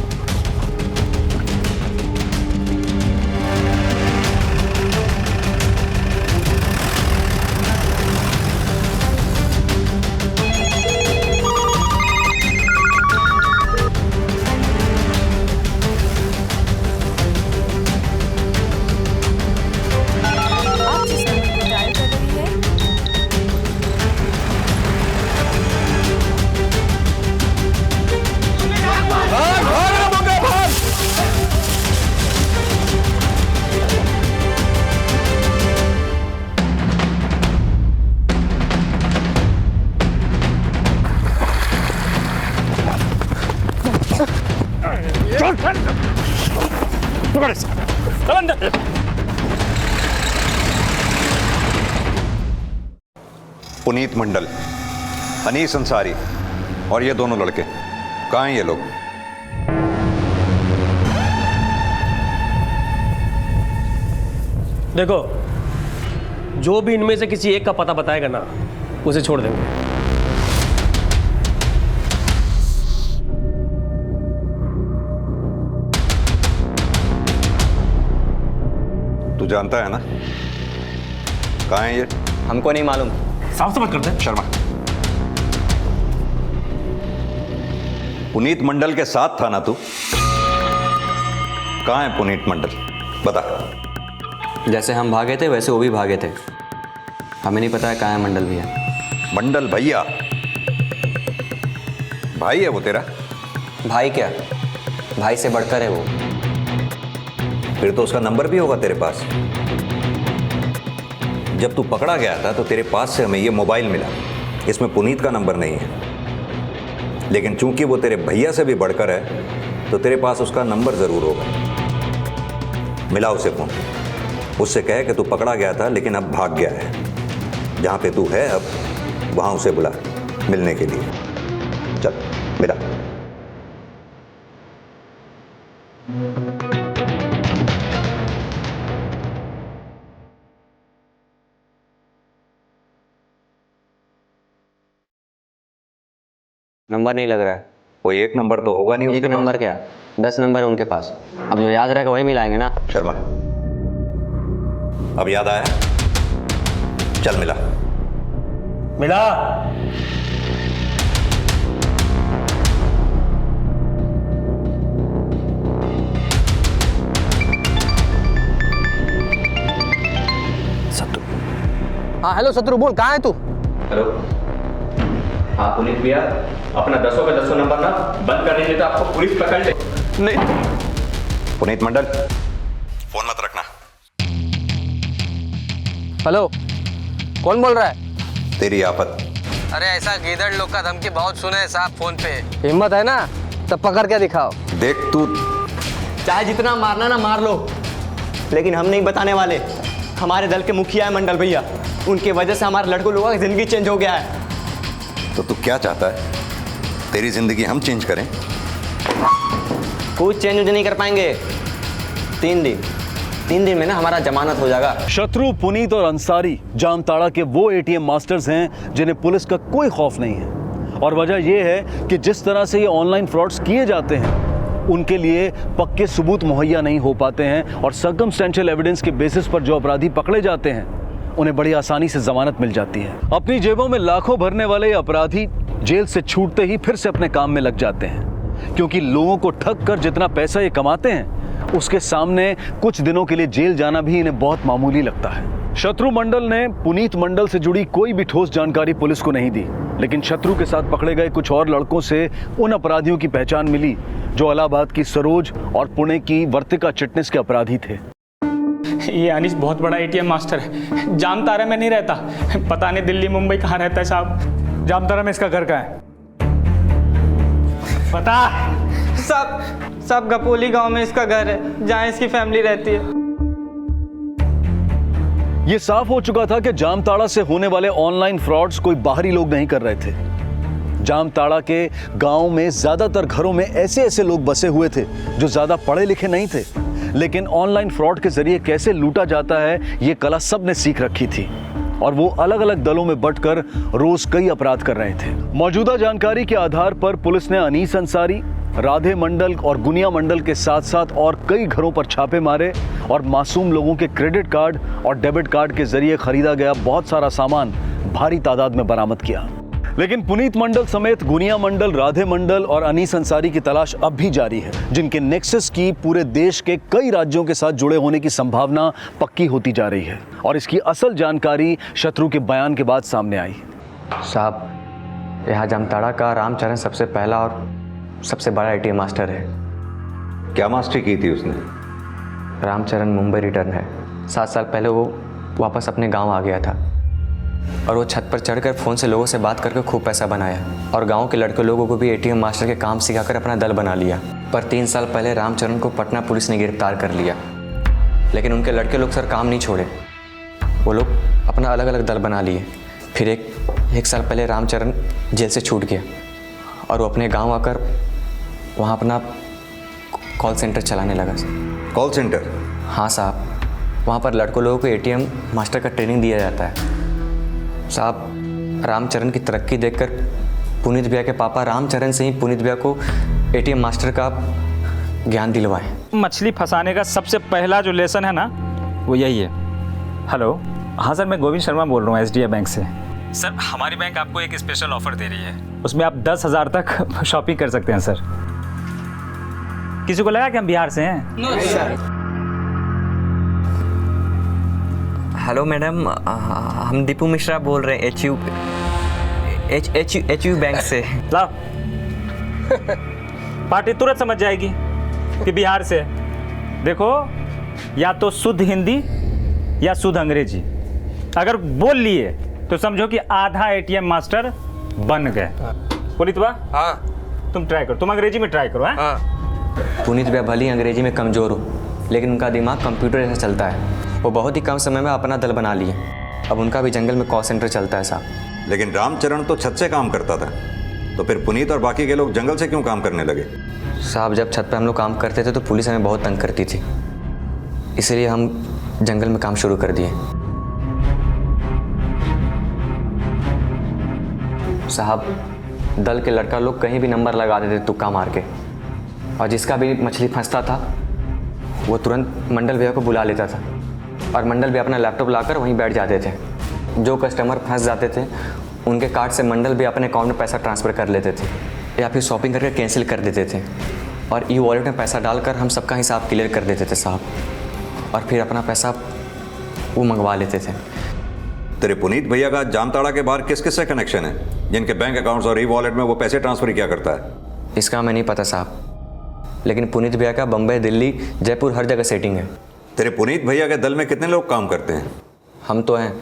पुनीत मंडल, अनीस अंसारी और ये दोनों लड़के कहाँ हैं ये लोग? देखो, जो भी इनमें से किसी एक का पता बताएगा ना, उसे छोड़ देंगे। तू जानता है ना कहाँ है ये? हमको नहीं मालूम। साफ से बात करते हैं। शर्मा, पुनीत मंडल के साथ था ना तू? कहाँ है पुनीत मंडल? बता। जैसे हम भागे थे वैसे वो भी भागे थे, हमें नहीं पता है कहाँ है मंडल भैया। मंडल भैया? भाई है वो तेरा? भाई क्या, भाई से बढ़कर है वो। फिर तो उसका नंबर भी होगा तेरे पास। जब तू पकड़ा गया था तो तेरे पास से हमें ये मोबाइल मिला, इसमें पुनीत का नंबर नहीं है, लेकिन चूंकि वो तेरे भैया से भी बढ़कर है तो तेरे पास उसका नंबर ज़रूर होगा। मिला उसे फ़ोन, उससे कहे कि तू पकड़ा गया था लेकिन अब भाग गया है। जहाँ पे तू है अब वहाँ उसे बुला मिलने के लिए। चल मिला। नंबर नहीं लग रहा है। कोई एक नंबर तो होगा नहीं। एक नंबर क्या, 10 नंबर है उनके पास। अब जो याद रहेगा वही मिलाएंगे ना। शर्मा, अब याद आया? चल मिला। मिला। शत्रु। हाँ हेलो शत्रु, बोल कहाँ है तू? हेलो, हाँ पुनीत भैया, अपना 10 का 10 नंबर ना बंद करने के लिए तो आपको पुलिस पकड़ ले। नहीं। पुनीत मंडल, फोन मत रखना। हेलो, कौन बोल रहा है? तेरी आफत। अरे ऐसा गीदड़ लोग का धमकी बहुत सुने हैं साहब फोन पे। हिम्मत है ना तो पकड़ के दिखाओ। देख तू, चाहे जितना मारना ना मार लो, लेकिन हम नहीं बताने वाले। हमारे दल के मुखिया है मंडल भैया, उनकी वजह से हमारे लड़कों लोगों की जिंदगी चेंज हो गया है। तो तू क्या चाहता है? तेरी जिंदगी हम चेंज करें? कुछ चेंज नहीं कर पाएंगे। 3 दिन में ना हमारा जमानत हो जाएगा। शत्रु, पुनीत और अंसारी जामताड़ा के वो एटीएम मास्टर्स हैं जिन्हें पुलिस का कोई खौफ नहीं है। और वजह यह है कि जिस तरह से ये ऑनलाइन फ्रॉड्स किए जाते हैं उनके लिए पक्के सबूत मुहैया नहीं हो पाते हैं और सर्कमस्टेंशियल एविडेंस के बेसिस पर जो अपराधी पकड़े जाते हैं उन्हें बड़ी आसानी से जमानत मिल जाती है। अपनी जेबों में लाखों भरने वाले अपराधी जेल से छूटते ही फिर से अपने काम में लग जाते हैं, क्योंकि लोगों को ठग कर जितना पैसा ये कमाते हैं उसके सामने कुछ दिनों के लिए जेल जाना भी इन्हें बहुत मामूली लगता है। शत्रु मंडल ने पुनीत मंडल से जुड़ी कोई भी ठोस जानकारी पुलिस को नहीं दी, लेकिन शत्रु के साथ पकड़े गए कुछ और लड़कों से उन अपराधियों की पहचान मिली जो इलाहाबाद की सरोज और पुणे की वर्तिका चिटनिस के अपराधी थे। ये अनीश बहुत बड़ा एटीएम मास्टर है, जामताड़ा में नहीं रहता। पता नहीं दिल्ली मुंबई कहाँ रहता है साहब। जामताड़ा में इसका घर कहाँ है पता? सब गपोली गांव में इसका घर है, जहाँ इसकी फैमिली रहती है। ये साफ हो चुका था कि जामताड़ा से होने वाले ऑनलाइन फ्रॉड्स कोई बाहरी लोग नहीं कर रहे थे। जामताड़ा के गांव में ज्यादातर घरों में ऐसे लोग बसे हुए थे जो ज्यादा पढ़े लिखे नहीं थे, लेकिन ऑनलाइन फ्रॉड के जरिए कैसे लूटा जाता है ये कला सबने सीख रखी थी और वो अलग अलग दलों में बंटकर रोज कई अपराध कर रहे थे। मौजूदा जानकारी के आधार पर पुलिस ने अनीस अंसारी, राधे मंडल और गुनिया मंडल के साथ साथ और कई घरों पर छापे मारे और मासूम लोगों के क्रेडिट कार्ड और डेबिट कार्ड के जरिए खरीदा गया बहुत सारा सामान भारी तादाद में बरामद किया। लेकिन पुनीत मंडल समेत गुनिया मंडल, राधे मंडल और अनीस अंसारी की तलाश अब भी जारी है, जिनके नेक्सस की पूरे देश के कई राज्यों के साथ जुड़े होने की संभावना पक्की होती जा रही है और इसकी असल जानकारी शत्रु के बयान के बाद सामने आई। साहब, यहाँ जामताड़ा का रामचरण सबसे पहला और सबसे बड़ा एटीएम मास्टर है। क्या मास्टरी की थी उसने? रामचरण मुंबई रिटर्न है। 7 साल पहले वो वापस अपने गांव आ गया था और वो छत पर चढ़कर फ़ोन से लोगों से बात करके खूब पैसा बनाया और गांव के लड़के लोगों को भी एटीएम मास्टर के काम सिखाकर अपना दल बना लिया। पर 3 साल पहले रामचरण को पटना पुलिस ने गिरफ्तार कर लिया, लेकिन उनके लड़के लोग सर काम नहीं छोड़े। वो लोग अपना अलग अलग दल बना लिए। फिर एक साल पहले रामचरण जेल से छूट गया और वो अपने गाँव आकर वहाँ अपना कॉल सेंटर चलाने लगा। Call centre? हाँ साहब, वहाँ पर लड़कों लोगों को एटीएम मास्टर का ट्रेनिंग दिया जाता है। साहब, रामचरण की तरक्की देखकर पुनीत भैया के पापा रामचरण से ही पुनीत भैया को एटीएम मास्टर का ज्ञान दिलवाए। मछली फंसाने का सबसे पहला जो लेसन है ना वो यही है। हेलो, हाँ सर, मैं गोविंद शर्मा बोल रहा हूँ SDI बैंक से। सर, हमारी बैंक आपको एक स्पेशल ऑफर दे रही है, उसमें आप 10,000 तक शॉपिंग कर सकते हैं। सर, किसी को लगा कि हम बिहार से हैं? No sir. हेलो मैडम, हम दीपू मिश्रा बोल रहे हैं HU बैंक से। लाओ, पार्टी तुरंत समझ जाएगी कि बिहार से। देखो, या तो शुद्ध हिंदी या शुद्ध अंग्रेजी। अगर बोल लिए तो समझो कि आधा एटीएम मास्टर बन गए। पुनीत बा, हाँ तुम ट्राई करो, तुम अंग्रेजी में ट्राई करो। हाँ पुनीत भैया भले ही अंग्रेजी में कमज़ोर हो, लेकिन उनका दिमाग कंप्यूटर जैसा चलता है। वो बहुत ही कम समय में अपना दल बना लिए। अब उनका भी जंगल में कॉल सेंटर चलता है साहब। लेकिन रामचरण तो छत से काम करता था, तो फिर पुनीत और बाकी के लोग जंगल से क्यों काम करने लगे? साहब जब छत पे हम लोग काम करते थे तो पुलिस हमें बहुत तंग करती थी, इसलिए हम जंगल में काम शुरू कर दिए। साहब दल के लड़का लोग कहीं भी नंबर लगा देते तुक्का मार के, और जिसका भी मछली फंसता था वो तुरंत मंडल भैया को बुला लेता था, और मंडल भैया अपना लैपटॉप लाकर वहीं बैठ जाते थे। जो कस्टमर फंस जाते थे उनके कार्ड से मंडल भैया अपने अकाउंट में पैसा ट्रांसफ़र कर लेते थे, या फिर शॉपिंग करके कैंसिल कर देते थे, और ई वॉलेट में पैसा डालकर हम सबका हिसाब क्लियर कर देते थे साहब, और फिर अपना पैसा वो मंगवा लेते थे। तेरे पुनीत भैया का जामताड़ा के बाहर किस किस से कनेक्शन है, जिनके बैंक अकाउंट्स और ई वॉलेट में वो पैसे ट्रांसफर किया करता है? इसका हमें नहीं पता साहब, लेकिन पुनीत भैया का बम्बई, दिल्ली, जयपुर हर जगह सेटिंग है। तेरे पुनीत भैया के दल में कितने लोग काम करते हैं? हम तो हैं,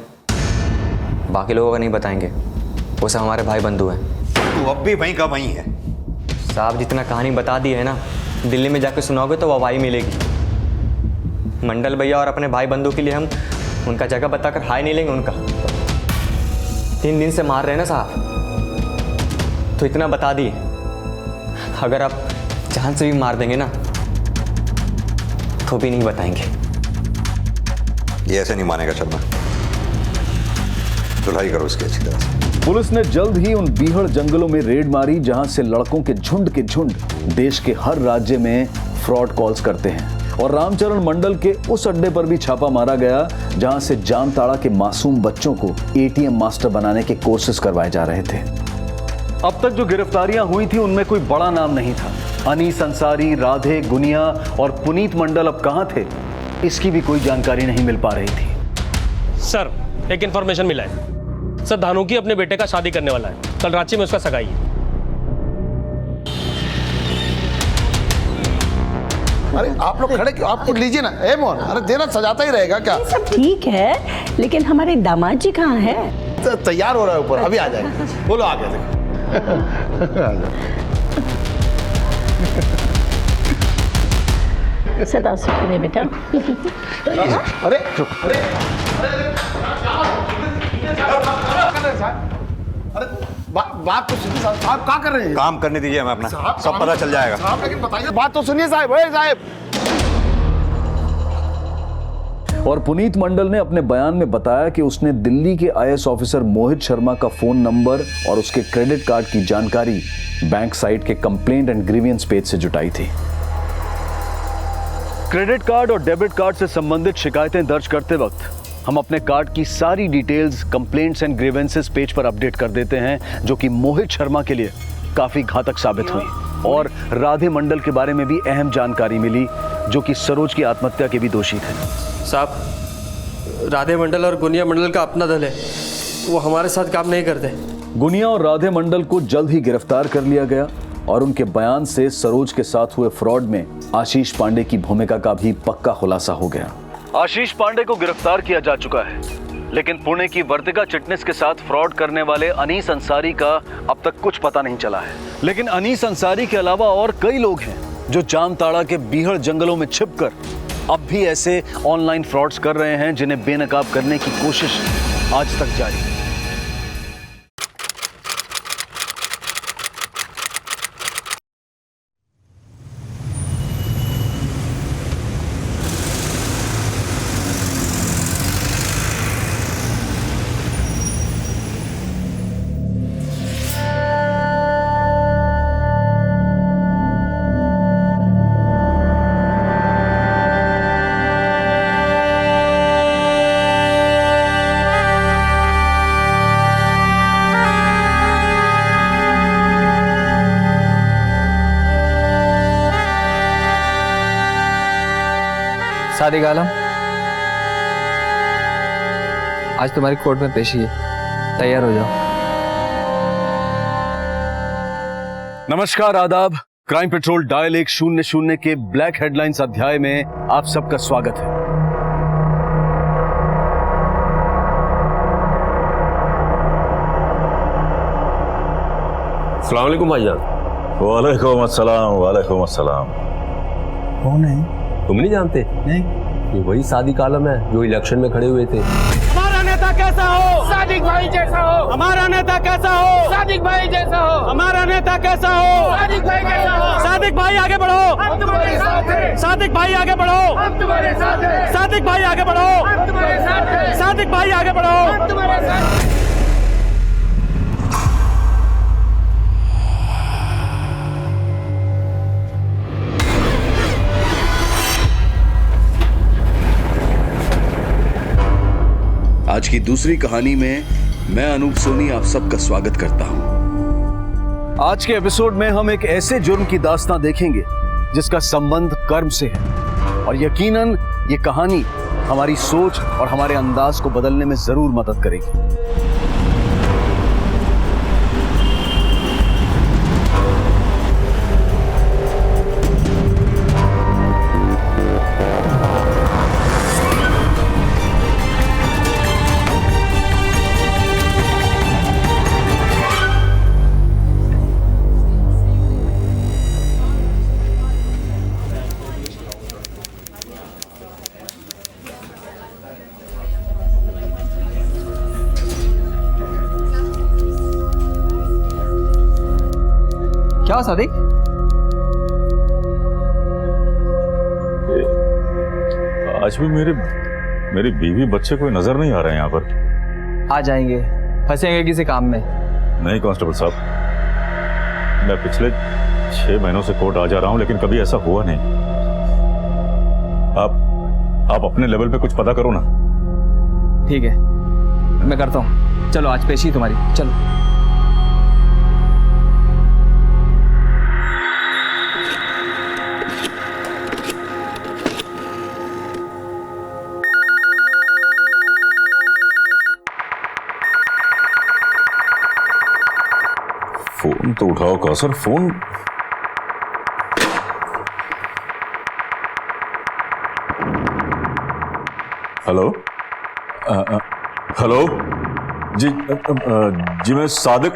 बाकी लोगों का नहीं बताएंगे, वो सब हमारे भाई बंधु हैं। तू अब भी वहीं का वहीं है साहब। जितना कहानी बता दी है ना, दिल्ली में जाकर सुनाओगे तो वाहवाही मिलेगी। मंडल भैया और अपने भाई बंधु के लिए हम उनका जगह बताकर हाय नहीं लेंगे उनका। 3 दिन से मार रहे हैं ना साहब, तो इतना बता दिए, अगर आप जान से भी मार देंगे ना तो भी नहीं बताएंगे। ये ऐसे नहीं मानेगा शर्मा, धुलाई करो इसकी अच्छी तरह से। पुलिस ने जल्द ही उन बीहड़ जंगलों में रेड मारी जहां से लड़कों के झुंड देश के हर राज्य में फ्रॉड कॉल्स करते हैं, और रामचरण मंडल के उस अड्डे पर भी छापा मारा गया जहां से जामताड़ा के मासूम बच्चों को एटीएम मास्टर बनाने के कोर्सेज करवाए जा रहे थे। अब तक जो गिरफ्तारियां हुई थी उनमें कोई बड़ा नाम नहीं था। अनीस अंसारी, राधे, गुनिया और पुनीत मंडल अब कहां थे, इसकी भी कोई जानकारी नहीं मिल पा रही थी। सर एक इन्फॉर्मेशन मिला है सर, धानुकी अपने बेटे का शादी करने वाला है, कल रांची में उसका सगाई है। अरे आप लोग खड़े क्यों? आपको लीजिए ना। ए मोहन, अरे देना सजाता ही रहेगा क्या? सब ठीक है, लेकिन हमारे दामाद जी कहाँ हैं? तैयार हो रहा है ऊपर, अभी आ जाएंगे। बोलो आगे देखो। सदा सुखी बेटा। अरे बात तो सुनिए साहब, क्या कर रहे हैं? काम करने दीजिए हमें अपना, सब पता चल जाएगा। साहब लेकिन बताइए, बात तो सुनिए साहब। ओए साहब। और पुनीत मंडल ने अपने बयान में बताया कि उसने दिल्ली के आईएएस ऑफिसर मोहित शर्मा का फोन नंबर और उसके क्रेडिट कार्ड की जानकारी बैंक साइट के कंप्लेंट एंड ग्रीवियंस पेज से जुटाई थी। क्रेडिट कार्ड और डेबिट कार्ड से संबंधित शिकायतें दर्ज करते वक्त हम अपने कार्ड की सारी details complaints and grievances page पर अपडेट कर देते हैं, जो कि मोहित शर्मा के लिए काफी घातक साबित हुई। और राधे मंडल के बारे में भी अहम जानकारी मिली, जो कि सरोज की आत्महत्या के भी दोषी थे। साहब राधे मंडल और गुनिया मंडल का अपना दल है, वो हमारे साथ काम नहीं करते। गुनिया और राधे मंडल को जल्द ही गिरफ्तार कर लिया गया, और उनके बयान से सरोज के साथ हुए फ्रॉड में आशीष पांडे की भूमिका का भी पक्का खुलासा हो गया। आशीष पांडे को गिरफ्तार किया जा चुका है, लेकिन पुणे की वर्तिका चिटनिस के साथ फ्रॉड करने वाले अनीस अंसारी का अब तक कुछ पता नहीं चला है। लेकिन अनीस अंसारी के अलावा और कई लोग हैं जो जामताड़ा के बीहड़ जंगलों में छिपकर अब भी ऐसे ऑनलाइन फ्रॉड्स कर रहे हैं, जिन्हें बेनकाब करने की कोशिश आज तक जारी है। सादिक आलम, आज तुम्हारी कोर्ट में पेशी है, तैयार हो जाओ। नमस्कार, आदाब। क्राइम पेट्रोल डायल 100 के ब्लैक हेडलाइंस अध्याय में आप सबका स्वागत है। अस्सलाम वालेकुम भाईजान। वालेकुम अस्सलाम, वालेकुम अस्सलाम। कौन है? तुम नहीं जानते? नहीं। ये वही सादिक आलम है जो इलेक्शन में खड़े हुए थे। हमारा नेता कैसा हो? सादिक भाई जैसा हो। हमारा नेता कैसा हो? सादिक भाई जैसा हो। हमारा नेता कैसा हो? सादिक भाई जैसा हो। सादिक भाई आगे बढ़ो, हम तुम्हारे साथ हैं। सादिक भाई आगे बढ़ो, हम तुम्हारे साथ हैं। सादिक भाई आगे बढ़ो, हम तुम्हारे साथ हैं। सादिक भाई आगे बढ़ो, हम तुम्हारे साथ हैं। आज की दूसरी कहानी में मैं अनूप सोनी आप सबका स्वागत करता हूं। आज के एपिसोड में हम एक ऐसे जुर्म की दास्तां देखेंगे जिसका संबंध कर्म से है और यकीनन ये कहानी हमारी सोच और हमारे अंदाज को बदलने में जरूर मदद करेगी। क्या सादिक? आज भी मेरी बीवी बच्चे कोई नजर नहीं आ रहे हैं यहाँ पर। आ जाएंगे, फंसेंगे किसी काम में। नहीं कांस्टेबल साहब, मैं पिछले 6 महीनों से कोर्ट आ जा रहा हूँ लेकिन कभी ऐसा हुआ नहीं। आप अपने लेवल पे कुछ पता करो ना। ठीक है, मैं करता हूँ। चलो आज पेशी तुम्हारी, चलो। फोन तो उठाओ कौसर, फोन। हेलो हेलो जी जी मैं सादिक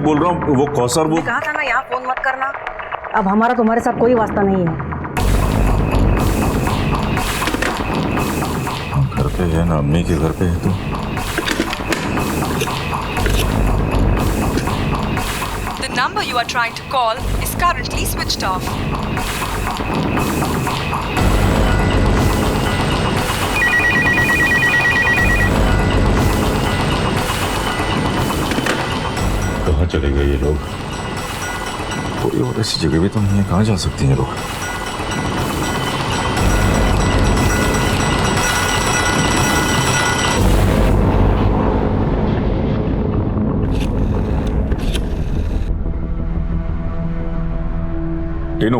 बोल रहा हूँ। वो कौसर, वो कहा था ना यहाँ फोन मत करना। अब हमारा तुम्हारे साथ कोई वास्ता नहीं है। घर पे है ना, अम्मी के घर पे है। तो The number you are trying to call is currently switched off. कहाँ चले गए ये लोग? कोई और ऐसी जगह भी तो नहीं है, कहाँ जा सकते हैं लोग? टीनू,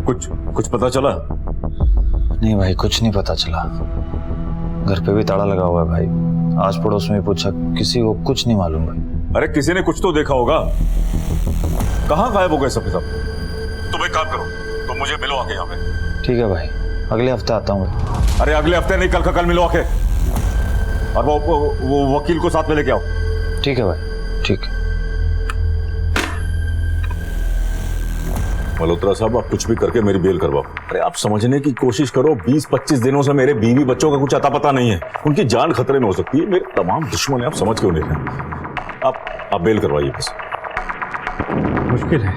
कुछ पता चला? नहीं भाई, कुछ नहीं पता चला। घर पे भी ताला लगा हुआ है भाई। आस पड़ोस में पूछा, किसी को कुछ नहीं मालूम भाई। अरे किसी ने कुछ तो देखा होगा। कहाँ गायब हो गए सब? तुम एक काम करो, तुम मुझे मिलो आके यहाँ पे। ठीक है भाई, अगले हफ्ते आता हूँ भाई। अरे अगले हफ्ते नहीं, कल का कल मिलो आके। और वो वकील को साथ में लेके आओ। ठीक है भाई, ठीक है। मल्होत्रा साहब, आप कुछ भी करके मेरी बेल करवाओ। अरे आप समझने की कोशिश करो, 20-25 दिनों से मेरे बीवी बच्चों का कुछ अता पता नहीं है। उनकी जान खतरे में हो सकती है। मेरे तमाम दुश्मन हैं, आप समझ क्यों नहीं रहे? आप बेल करवाइए बस। मुश्किल है,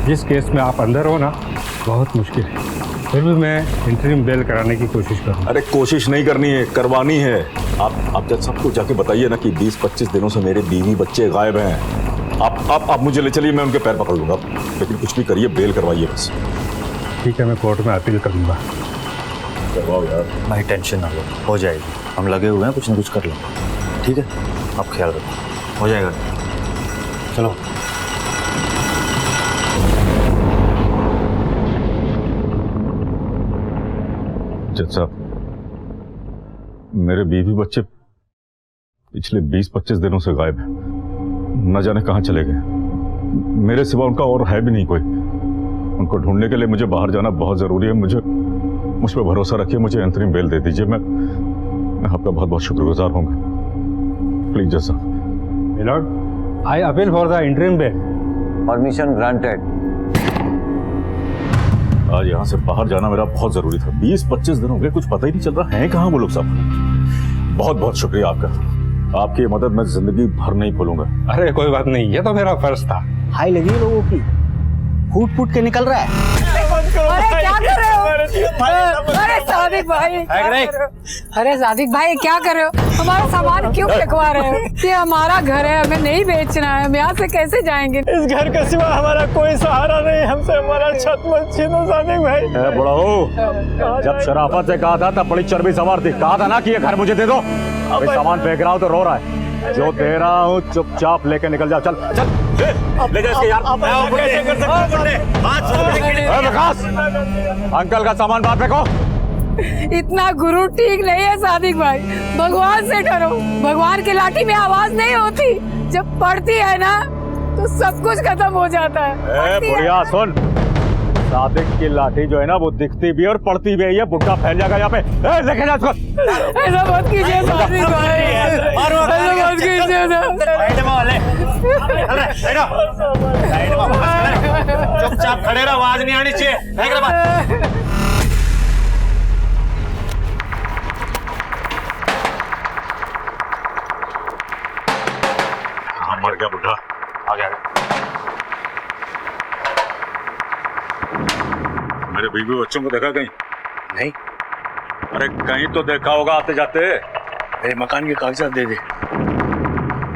जिस केस में आप अंदर हो ना, बहुत मुश्किल है। फिर भी मैं इंटरिम बेल कराने की कोशिश करूँ। अरे कोशिश नहीं करनी है, करवानी है। आप जब सबको जाके बताइए ना कि 20-25 दिनों से मेरे बीवी बच्चे गायब हैं। आप मुझे ले चलिए, मैं उनके पैर पकड़ लूंगा, लेकिन कुछ भी करिए, बेल करवाइए बस। ठीक है, मैं कोर्ट में अपील करूंगा। करवाओ यार। भाई टेंशन ना लो, हो जाएगी। हम लगे हुए हैं, कुछ ना कुछ कर लेंगे। ठीक है, आप ख्याल रखो, हो जाएगा। चलो। जज साहब, मेरे बीवी बच्चे पिछले 20-25 दिनों से गायब हैं। न जाने कहाँ चले गए। मेरे सिवा उनका और है भी नहीं कोई। उनको ढूंढने के लिए मुझे बाहर जाना बहुत जरूरी है। मुझ पर भरोसा रखिए, मुझे अंतरिम बेल दे दीजिए। मैं आपका बहुत बहुत शुक्रगुजार होऊंगा। प्लीज जज साहब। My lord, I appeal for the interim bail. Permission granted. आज यहाँ से बाहर जाना मेरा बहुत जरूरी था। 20-25 दिन हो गए, कुछ पता ही नहीं चल रहा है कहाँ वो लोग सब। बहुत बहुत शुक्रिया आपका, आपकी मदद मैं जिंदगी भर नहीं भूलूंगा। अरे कोई बात नहीं, ये तो मेरा फर्ज था। हाई लगी लोगों की, फूट फूट के निकल रहा है। अरे क्या कर रहे हो? अरे सादिक भाई, अरे सादिक भाई क्या कर रहे हो? हमारा सामान क्यों फेंकवा रहे हो? ये हमारा घर है, हमें नहीं बेचना है, हम यहाँ से कैसे जाएंगे? इस घर के सिवा हमारा कोई सहारा नहीं, हमसे हमारा छत मत छीनो सादिक भाई। बड़ा हो, जब शराफत से कहा था तब बड़ी चर्बी सवार थी। कहा था ना कि ये घर मुझे दे दो। अभी सामान फेंक रहा हूँ तो रो रहा है। जो दे रहा हूँ चुपचाप लेके निकल जाओ। चल चल ले जा इसके यार। विकास, अंकल का सामान बाहर फेंको। इतना गुरु ठीक नहीं है सादिक भाई, भगवान से डरो। भगवान की लाठी में आवाज नहीं होती, जब पड़ती है ना तो सब कुछ खत्म हो जाता है। बुढ़िया सुन, सादिक की लाठी जो है ना वो दिखती भी और पड़ती भी है। बुढ़ा फैल जाएगा यहाँ पे। लेके जा इसको। ऐसा मत कीजिए सादिक भाई, ऐसा मत कीजिए ना। चुपचाप खड़े रहो, आवाज नहीं आनी चाहिए। मर गया बुढ़ा। आ गया। मेरे बीवी बच्चों को देखा कहीं? नहीं। अरे कहीं तो देखा होगा आते जाते। मेरे मकान के कागजात दे दे,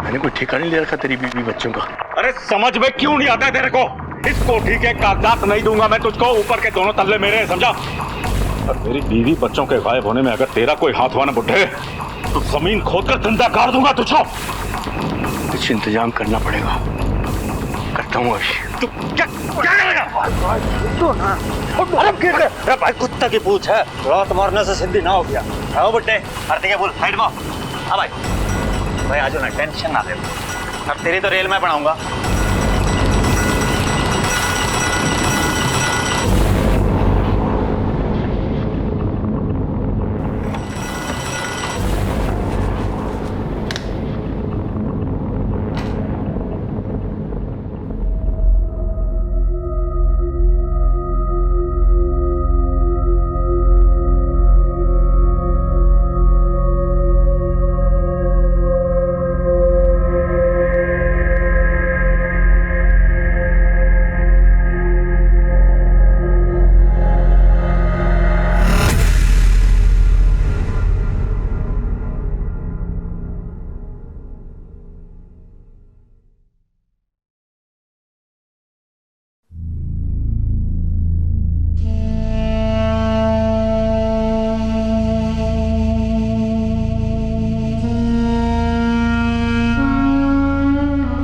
मैंने कोई ठेका नहीं ले रखा तेरी बीवी बच्चों का। अरे समझ में क्यों नहीं आता है तेरे को? इसको ठीक है कागजात नहीं दूंगा मैं तुझको, ऊपर के दोनों तल्ले मेरे, समझा? और मेरी बीवी बच्चों के गायब होने में अगर तेरा कोई हाथ हुआ ना बुढ़े, तो जमीन खोदकर जिंदा गाड़ दूंगा तुझको। कुछ इंतजाम करना पड़ेगा, करता हूँ अभी। तू क्या करेगा? अरे भाई कुत्ता की पूछ है, रात मारने से सिद्धि ना हो गया। आओ बुड्ढे, आरती के बोल साइड में। हाँ भाई, भाई आज ना टेंशन ना ले, अब तेरी तो रेल में बनाऊंगा।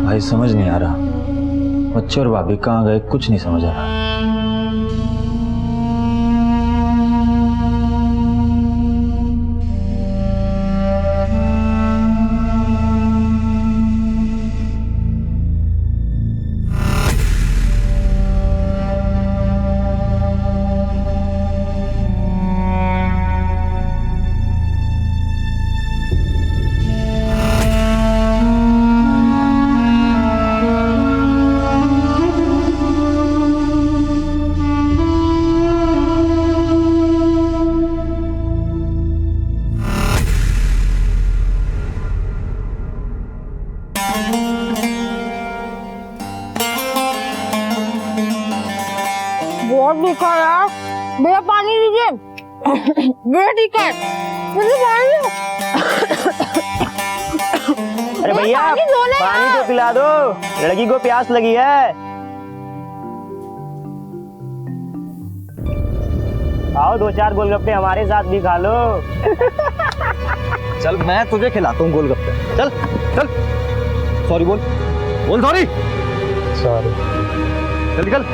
भाई समझ नहीं आ रहा, बच्चे और भाभी कहाँ गए, कुछ नहीं समझ आ रहा। बहुत भूखा यार, भैया पानी दीजिए। भैया ठीक है, मुझे पानी दो। अरे भैया पानी तो पिला दो, लड़की को प्यास लगी है। आओ 2-4 गोलगप्पे हमारे साथ भी खा लो। चल मैं तुझे खिलाता हूँ गोलगप्पे। चल चल। सॉरी बोल, बोल सॉरी। सॉरी। चल निकल।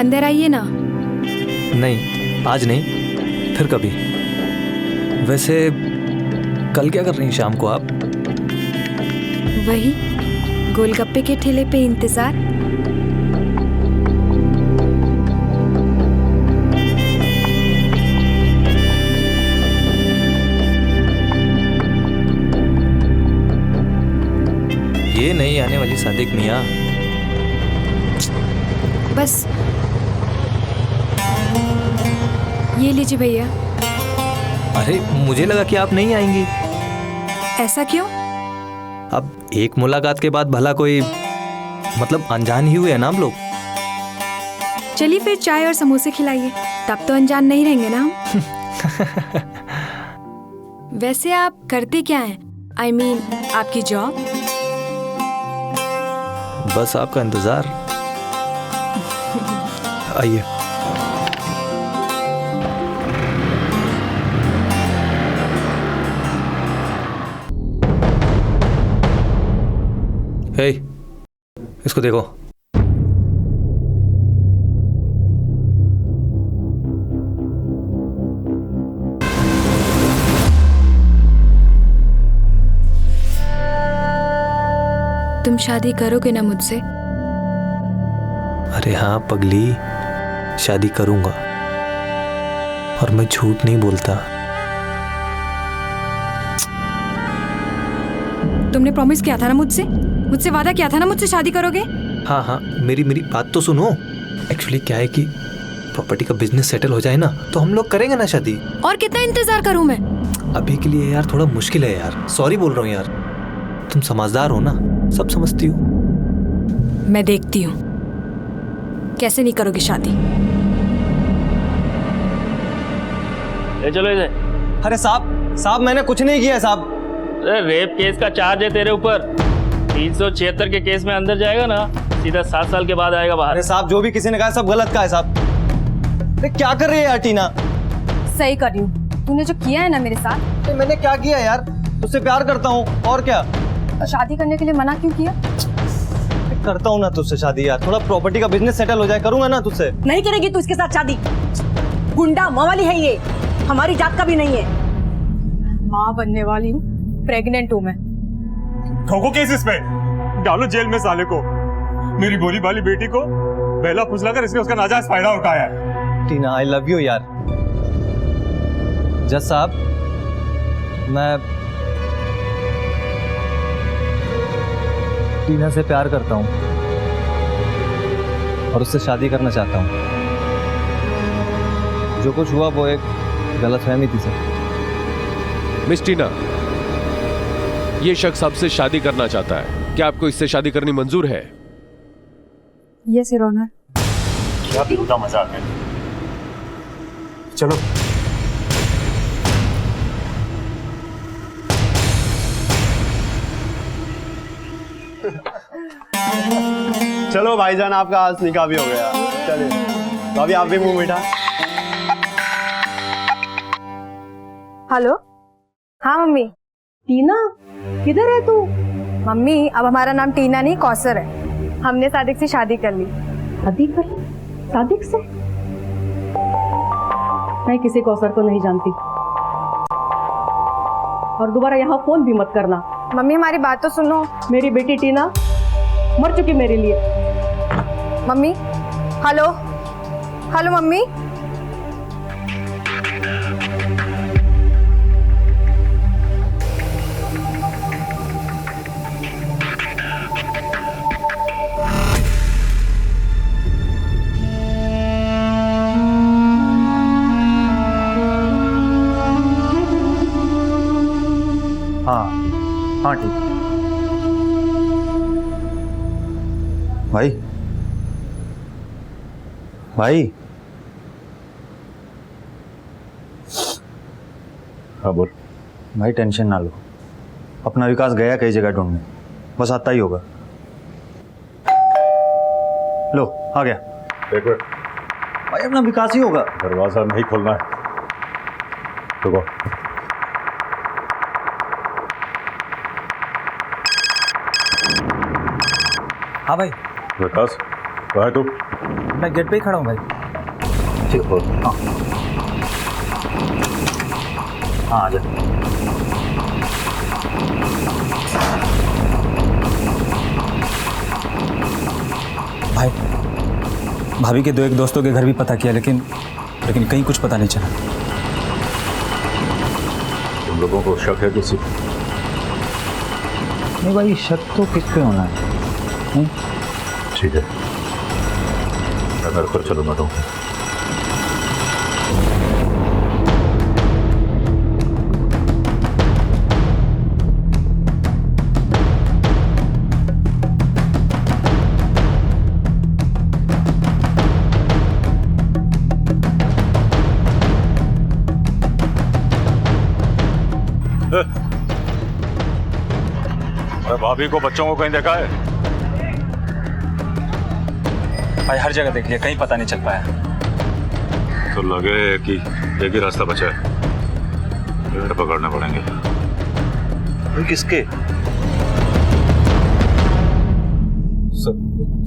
अंदर आइए ना। नहीं, आज नहीं, फिर कभी। वैसे कल क्या कर रही हैं शाम को आप? वही गोलगप्पे के ठेले पे इंतजार। ये नहीं आने वाली सादिक मियाँ। बस ये लीजिए भैया। अरे मुझे लगा कि आप नहीं आएंगी। ऐसा क्यों? अब एक मुलाकात के बाद भला कोई मतलब अनजान ही हुए हैं ना हम लोग। चलिए फिर चाय और समोसे खिलाइए, तब तो अनजान नहीं रहेंगे ना हम। वैसे आप करते क्या हैं? I mean, आपकी जॉब? बस आपका इंतजार। आइए। हे, इसको देखो। तुम शादी करोगे ना मुझसे? अरे हाँ पगली, शादी करूंगा और मैं झूठ नहीं बोलता। तुमने प्रॉमिस किया था ना मुझसे वादा किया था ना मुझसे शादी करोगे? हाँ हाँ, मेरी बात तो सुनो। एक्चुअली क्या है कि प्रॉपर्टी का बिजनेस सेटल हो जाए ना तो हम लोग करेंगे ना शादी। और कितना इंतजार करूं मैं? अभी के लिए यार थोड़ा मुश्किल है यार, सॉरी बोल रहा हूँ यार। तुम समझदार हो ना, सब समझती हो। मैं देखती हूँ कैसे नहीं करोगी शादी। ले चलो इसे। अरे साहब मैंने कुछ नहीं किया साहब। अरे रेप केस का चार्ज है तेरे ऊपर। 376 के केस में अंदर जाएगा ना, सीधा 7 साल के बाद आएगा बाहर। अरे साहब जो भी किसी ने कहा सब गलत का है साहब। अरे क्या कर रही है यार टीना? सही कर रही हूँ। तूने जो किया है ना मेरे साथ। तो मैंने क्या किया यार? तुझसे प्यार करता हूँ और क्या। शादी करने के लिए मना क्यों किया? करता हूँ ना तुझसे शादी यार, थोड़ा प्रॉपर्टी का बिजनेस सेटल हो जाए, करूंगा ना तुझसे। नहीं करेगी तू इसके साथ शादी। गुंडा मवाली है ये, हमारी जात का भी नहीं है। माँ बनने वाली हूँ, प्रेग्नेंट हूँ मैं। ठोको केस इस पे, डालो जेल में साले को। मेरी भोली भाली बेटी को बहला फुसलाकर इसने उसका नाजायज फायदा उठाया है। टीना आई लव यू यार। जज साहब मैं टीना से प्यार करता हूँ और उससे शादी करना चाहता हूँ। जो कुछ हुआ वो एक गलतफहमी थी सर। मिस टीना, ये शख्स आपसे शादी करना चाहता है, क्या आपको इससे शादी करनी मंजूर है? Yes your honour. क्या बेहुदा मजाक है। चलो चलो भाईजान, आपका आज निकाह भी हो गया। चलिए भाभी आप भी मुंह मीठा। हेलो। हाँ मम्मी। टीना किधर है तू? मम्मी अब हमारा नाम टीना नहीं कौसर है। हमने सादिक से शादी कर ली। शादी कर ली? सादिक से? मैं किसी कौसर को नहीं जानती और दोबारा यहाँ फोन भी मत करना। मम्मी हमारी बात तो सुनो। मेरी बेटी टीना मर चुकी मेरे लिए। Mummy hello hello mummy. हाँ ठीक। भाई हाँ बोल। भाई टेंशन ना लो, अपना विकास गया कई जगह ढूंढने, बस आता ही होगा। लो आ गया। एक मिनट भाई अपना विकास ही होगा। दरवाजा नहीं खोलना है। रुको। हाँ भाई। विकास कहाँ है तू? मैं गेट पे ही खड़ा हूँ भाई। ठीक है हाँ हाँ आ जा। भाई भाभी के 2 दोस्तों के घर भी पता किया, लेकिन कहीं कुछ पता नहीं चला। तुम लोगों को शक है किसी? नहीं भाई, शक तो किस पे होना है? ठीक है, मैं घर पर चलूंगा तो। भाभी को बच्चों को कहीं देखा है? भाई हर जगह देख लिया, कहीं पता नहीं चल पाया। तो लगे कि एक ही रास्ता बचा है, पेड़ पकड़ने पड़ेंगे। किसके?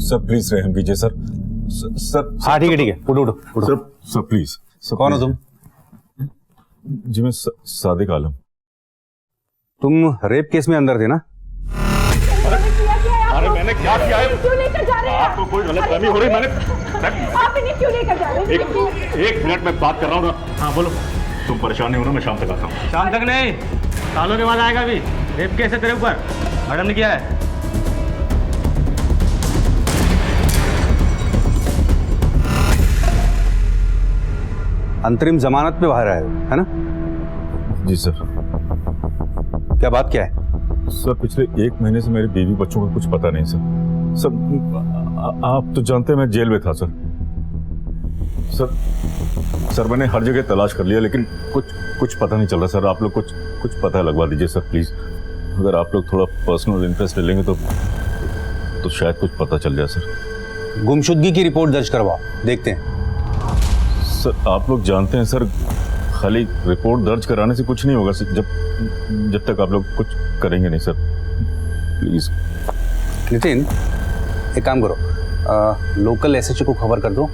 सर प्लीज रहम कीजिए सर। सर हाँ ठीक है उठो। Sir please. कौन हो तुम? जी मैं सादिक आलम। तुम रेप केस में अंदर थे ना? अरे मैंने क्या किया है? क्यों लेकर जा रहे हैं? आपको कोई गलतफहमी हो रही? मैंने आप इन्हें क्यों लेकर जा रहे हैं? एक मिनट में बात कर रहा हूँ ना। हाँ बोलो। तुम परेशान नहीं हो ना, मैं शाम तक आता हूँ। शाम तक नहीं, सालों के बाद आएगा। अभी रेप केस है तेरे ऊपर, मैडम ने किया है। अंतरिम जमानत पे बाहर आए हो है ना? जी सर। क्या बात क्या है? सर पिछले 1 महीने से मेरे बीवी बच्चों का कुछ पता नहीं सर। सर आप तो जानते हैं मैं जेल में था सर। सर मैंने हर जगह तलाश कर लिया, लेकिन कुछ पता नहीं चल रहा सर। आप लोग कुछ पता लगवा दीजिए सर प्लीज। अगर आप लोग थोड़ा पर्सनल इंटरेस्ट ले लेंगे तो शायद कुछ पता चल जाए सर। गुमशुदगी की रिपोर्ट दर्ज करवाओ, देखते हैं। सर आप लोग जानते हैं सर, खाली रिपोर्ट दर्ज कराने से कुछ नहीं होगा सर, जब तक आप लोग कुछ करेंगे नहीं सर। प्लीज। नितिन एक काम करो, लोकल एसएचओ को खबर कर दो,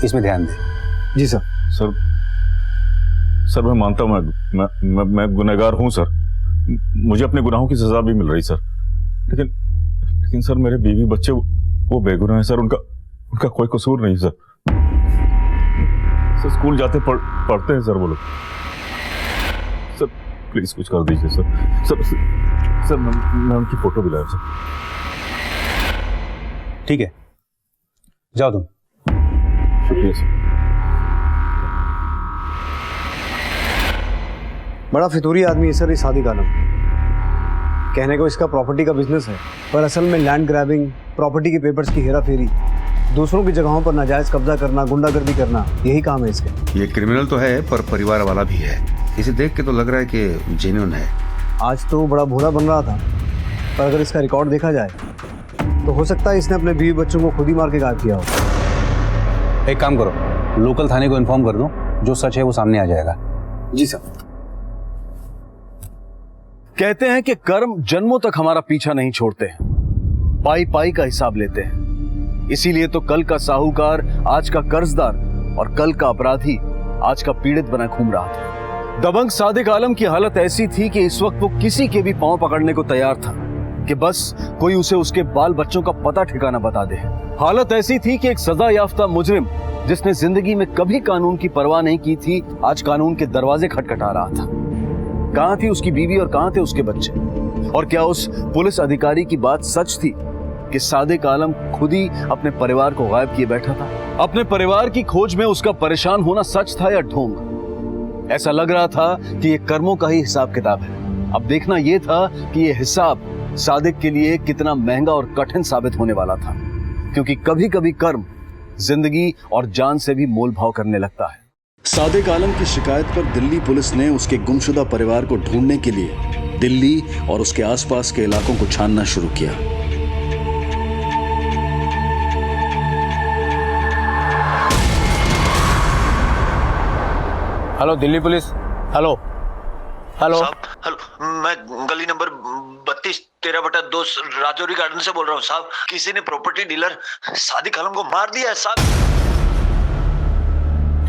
इसमें ध्यान दें। जी सर। सर मैं मानता हूँ मैं गुनहगार हूँ सर। मुझे अपने गुनाहों की सजा भी मिल रही सर, लेकिन सर मेरे बीवी बच्चे वो बेगुनाह है सर। उनका कोई कसूर नहीं सर। सर स्कूल जाते पढ़ते हैं सर वो लोग। सर प्लीज कुछ कर दीजिए सर। सर मैं उनकी फोटो भी लाया सर। ठीक है, जाओ तुम। शुक्रिया सर। बड़ा फितूरी आदमी है सर ये सादिक आलम। कहने को इसका प्रॉपर्टी का बिजनेस है, पर असल में लैंड ग्रैबिंग, प्रॉपर्टी के पेपर्स की हेरा फेरी, दूसरों की जगहों पर नाजायज कब्जा करना, गुंडागर्दी करना, यही काम है इसके। ये क्रिमिनल तो है पर परिवार वाला भी है। इसे देख के तो लग रहा है कि जेन्युइन है। आज तो बड़ा भोला बन रहा था, पर अगर इसका रिकॉर्ड देखा जाए तो हो सकता है इसने अपने बीवी बच्चों को खुद ही मार के गायब किया हो। एक काम करो, लोकल थाने को इन्फॉर्म कर दो, जो सच है वो सामने आ जाएगा। जी सर। कहते हैं कि कर्म जन्मों तक हमारा पीछा नहीं छोड़ते, पाई पाई का हिसाब लेते हैं। इसीलिए तो कल का साहूकार आज का कर्जदार और कल का अपराधी आज का पीड़ित बना घूम रहा था। दबंग सादिक आलम की हालत ऐसी थी कि इस वक्त वो किसी के भी पांव पकड़ने को तैयार था कि बस कोई उसे उसके बाल बच्चों का पता ठिकाना बता दे। हालत ऐसी थी कि एक सजा याफ्ता मुजरिम जिसने जिंदगी में कभी कानून की परवाह नहीं की थी, आज कानून के दरवाजे खटखटा रहा था। कहां थी उसकी बीवी और कहां थे उसके बच्चे? और क्या उस पुलिस अधिकारी की बात सच थी कि सादिक आलम खुद ही अपने परिवार को गायब किए बैठा था? अपने परिवार की खोज में उसका परेशान होना सच था या ढोंग? ऐसा लग रहा था कि ये कर्मों का ही हिसाब किताब है। अब देखना यह था कि ये हिसाब सादिक के लिए कितना महंगा और कठिन साबित होने वाला था, क्योंकि कभी कभी कर्म जिंदगी और जान से भी मोल भाव करने लगता है। सादिक आलम की शिकायत पर दिल्ली पुलिस ने उसके गुमशुदा परिवार को ढूंढने के लिए दिल्ली और उसके आसपास के इलाकों को छानना शुरू किया। Hello Delhi police. Hello hello hello, मैं गली नंबर 32 13/2 राजौरी गार्डन से बोल रहा हूँ साहब। किसी ने प्रॉपर्टी डीलर सादिक आलम को मार दिया है साहब।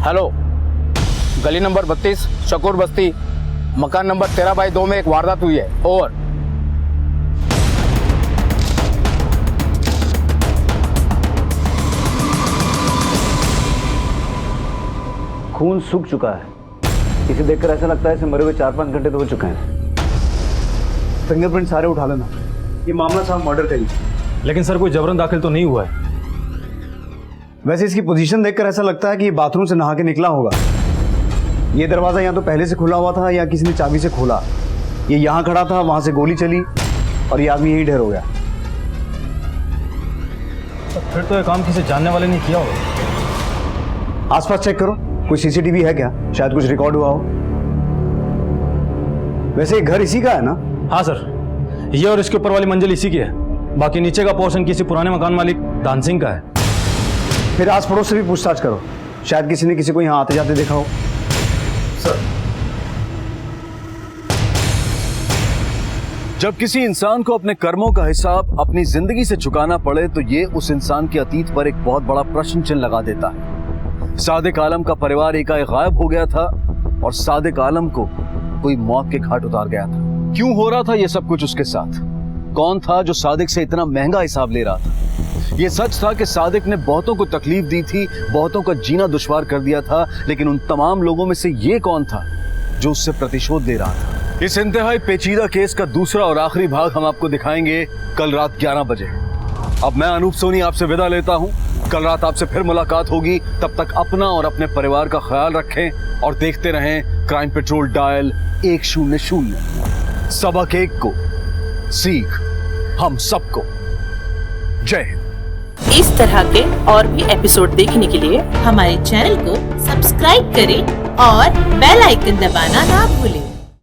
हेलो, गली नंबर 32 शकूर बस्ती मकान नंबर 13/2 में एक वारदात हुई है। ओवर। खून सूख चुका है। इसे देखकर ऐसा लगता है इसे मरे हुए 4-5 घंटे तो हो चुके हैं। फिंगरप्रिंट सारे उठा लेना। ये मामला साहब मर्डर का ही। लेकिन सर कोई जबरन दाखिल तो नहीं हुआ है। वैसे इसकी पोजीशन देखकर ऐसा लगता है कि ये बाथरूम से नहा के निकला होगा। ये दरवाजा या तो पहले से खुला हुआ था या किसी ने चाबी से खोला। ये यहाँ खड़ा था, वहां से गोली चली और ये आदमी यहीं ढेर हो गया। फिर तो ये काम किसी जानने वाले ने किया होगा। आसपास चेक करो, कोई सीसीटीवी है क्या? शायद कुछ रिकॉर्ड हुआ हो। वैसे ये घर इसी का है ना? हाँ सर, ये और इसके ऊपर वाली मंजिल इसी की है। बाकी नीचे का पोर्शन किसी पुराने मकान मालिक दान सिंह का है। फिर आस पड़ोस से भी पूछताछ करो, शायद किसी ने किसी को यहाँ आते जाते देखा हो। सर, जब किसी इंसान को अपने कर्मों का हिसाब अपनी जिंदगी से चुकाना पड़े तो ये उस इंसान के अतीत पर एक बहुत बड़ा प्रश्न चिन्ह लगा देता है। सादिक आलम का परिवार एकाएक गायब हो गया था और सादिक आलम को कोई मौत के घाट उतार गया था। क्यों हो रहा था ये सब कुछ उसके साथ? कौन था जो सादिक से इतना महंगा हिसाब ले रहा था? ये सच था कि सादिक ने बहुतों को तकलीफ दी थी, बहुतों का जीना दुश्वार कर दिया था, लेकिन उन तमाम लोगों में से ये कौन था जो उससे प्रतिशोध ले रहा था? इस इंतहाई पेचीदा केस का दूसरा और आखिरी भाग हम आपको दिखाएंगे कल रात 11 बजे। अब मैं अनूप सोनी आपसे विदा लेता हूं। कल रात आपसे फिर मुलाकात होगी। तब तक अपना और अपने परिवार का ख्याल रखें और देखते रहें क्राइम पेट्रोल डायल 100। सबक एक को, सीख हम सबको। जय हिंद। इस तरह के और भी एपिसोड देखने के लिए हमारे चैनल को सब्सक्राइब करें और बेल आइकन दबाना ना भूलें।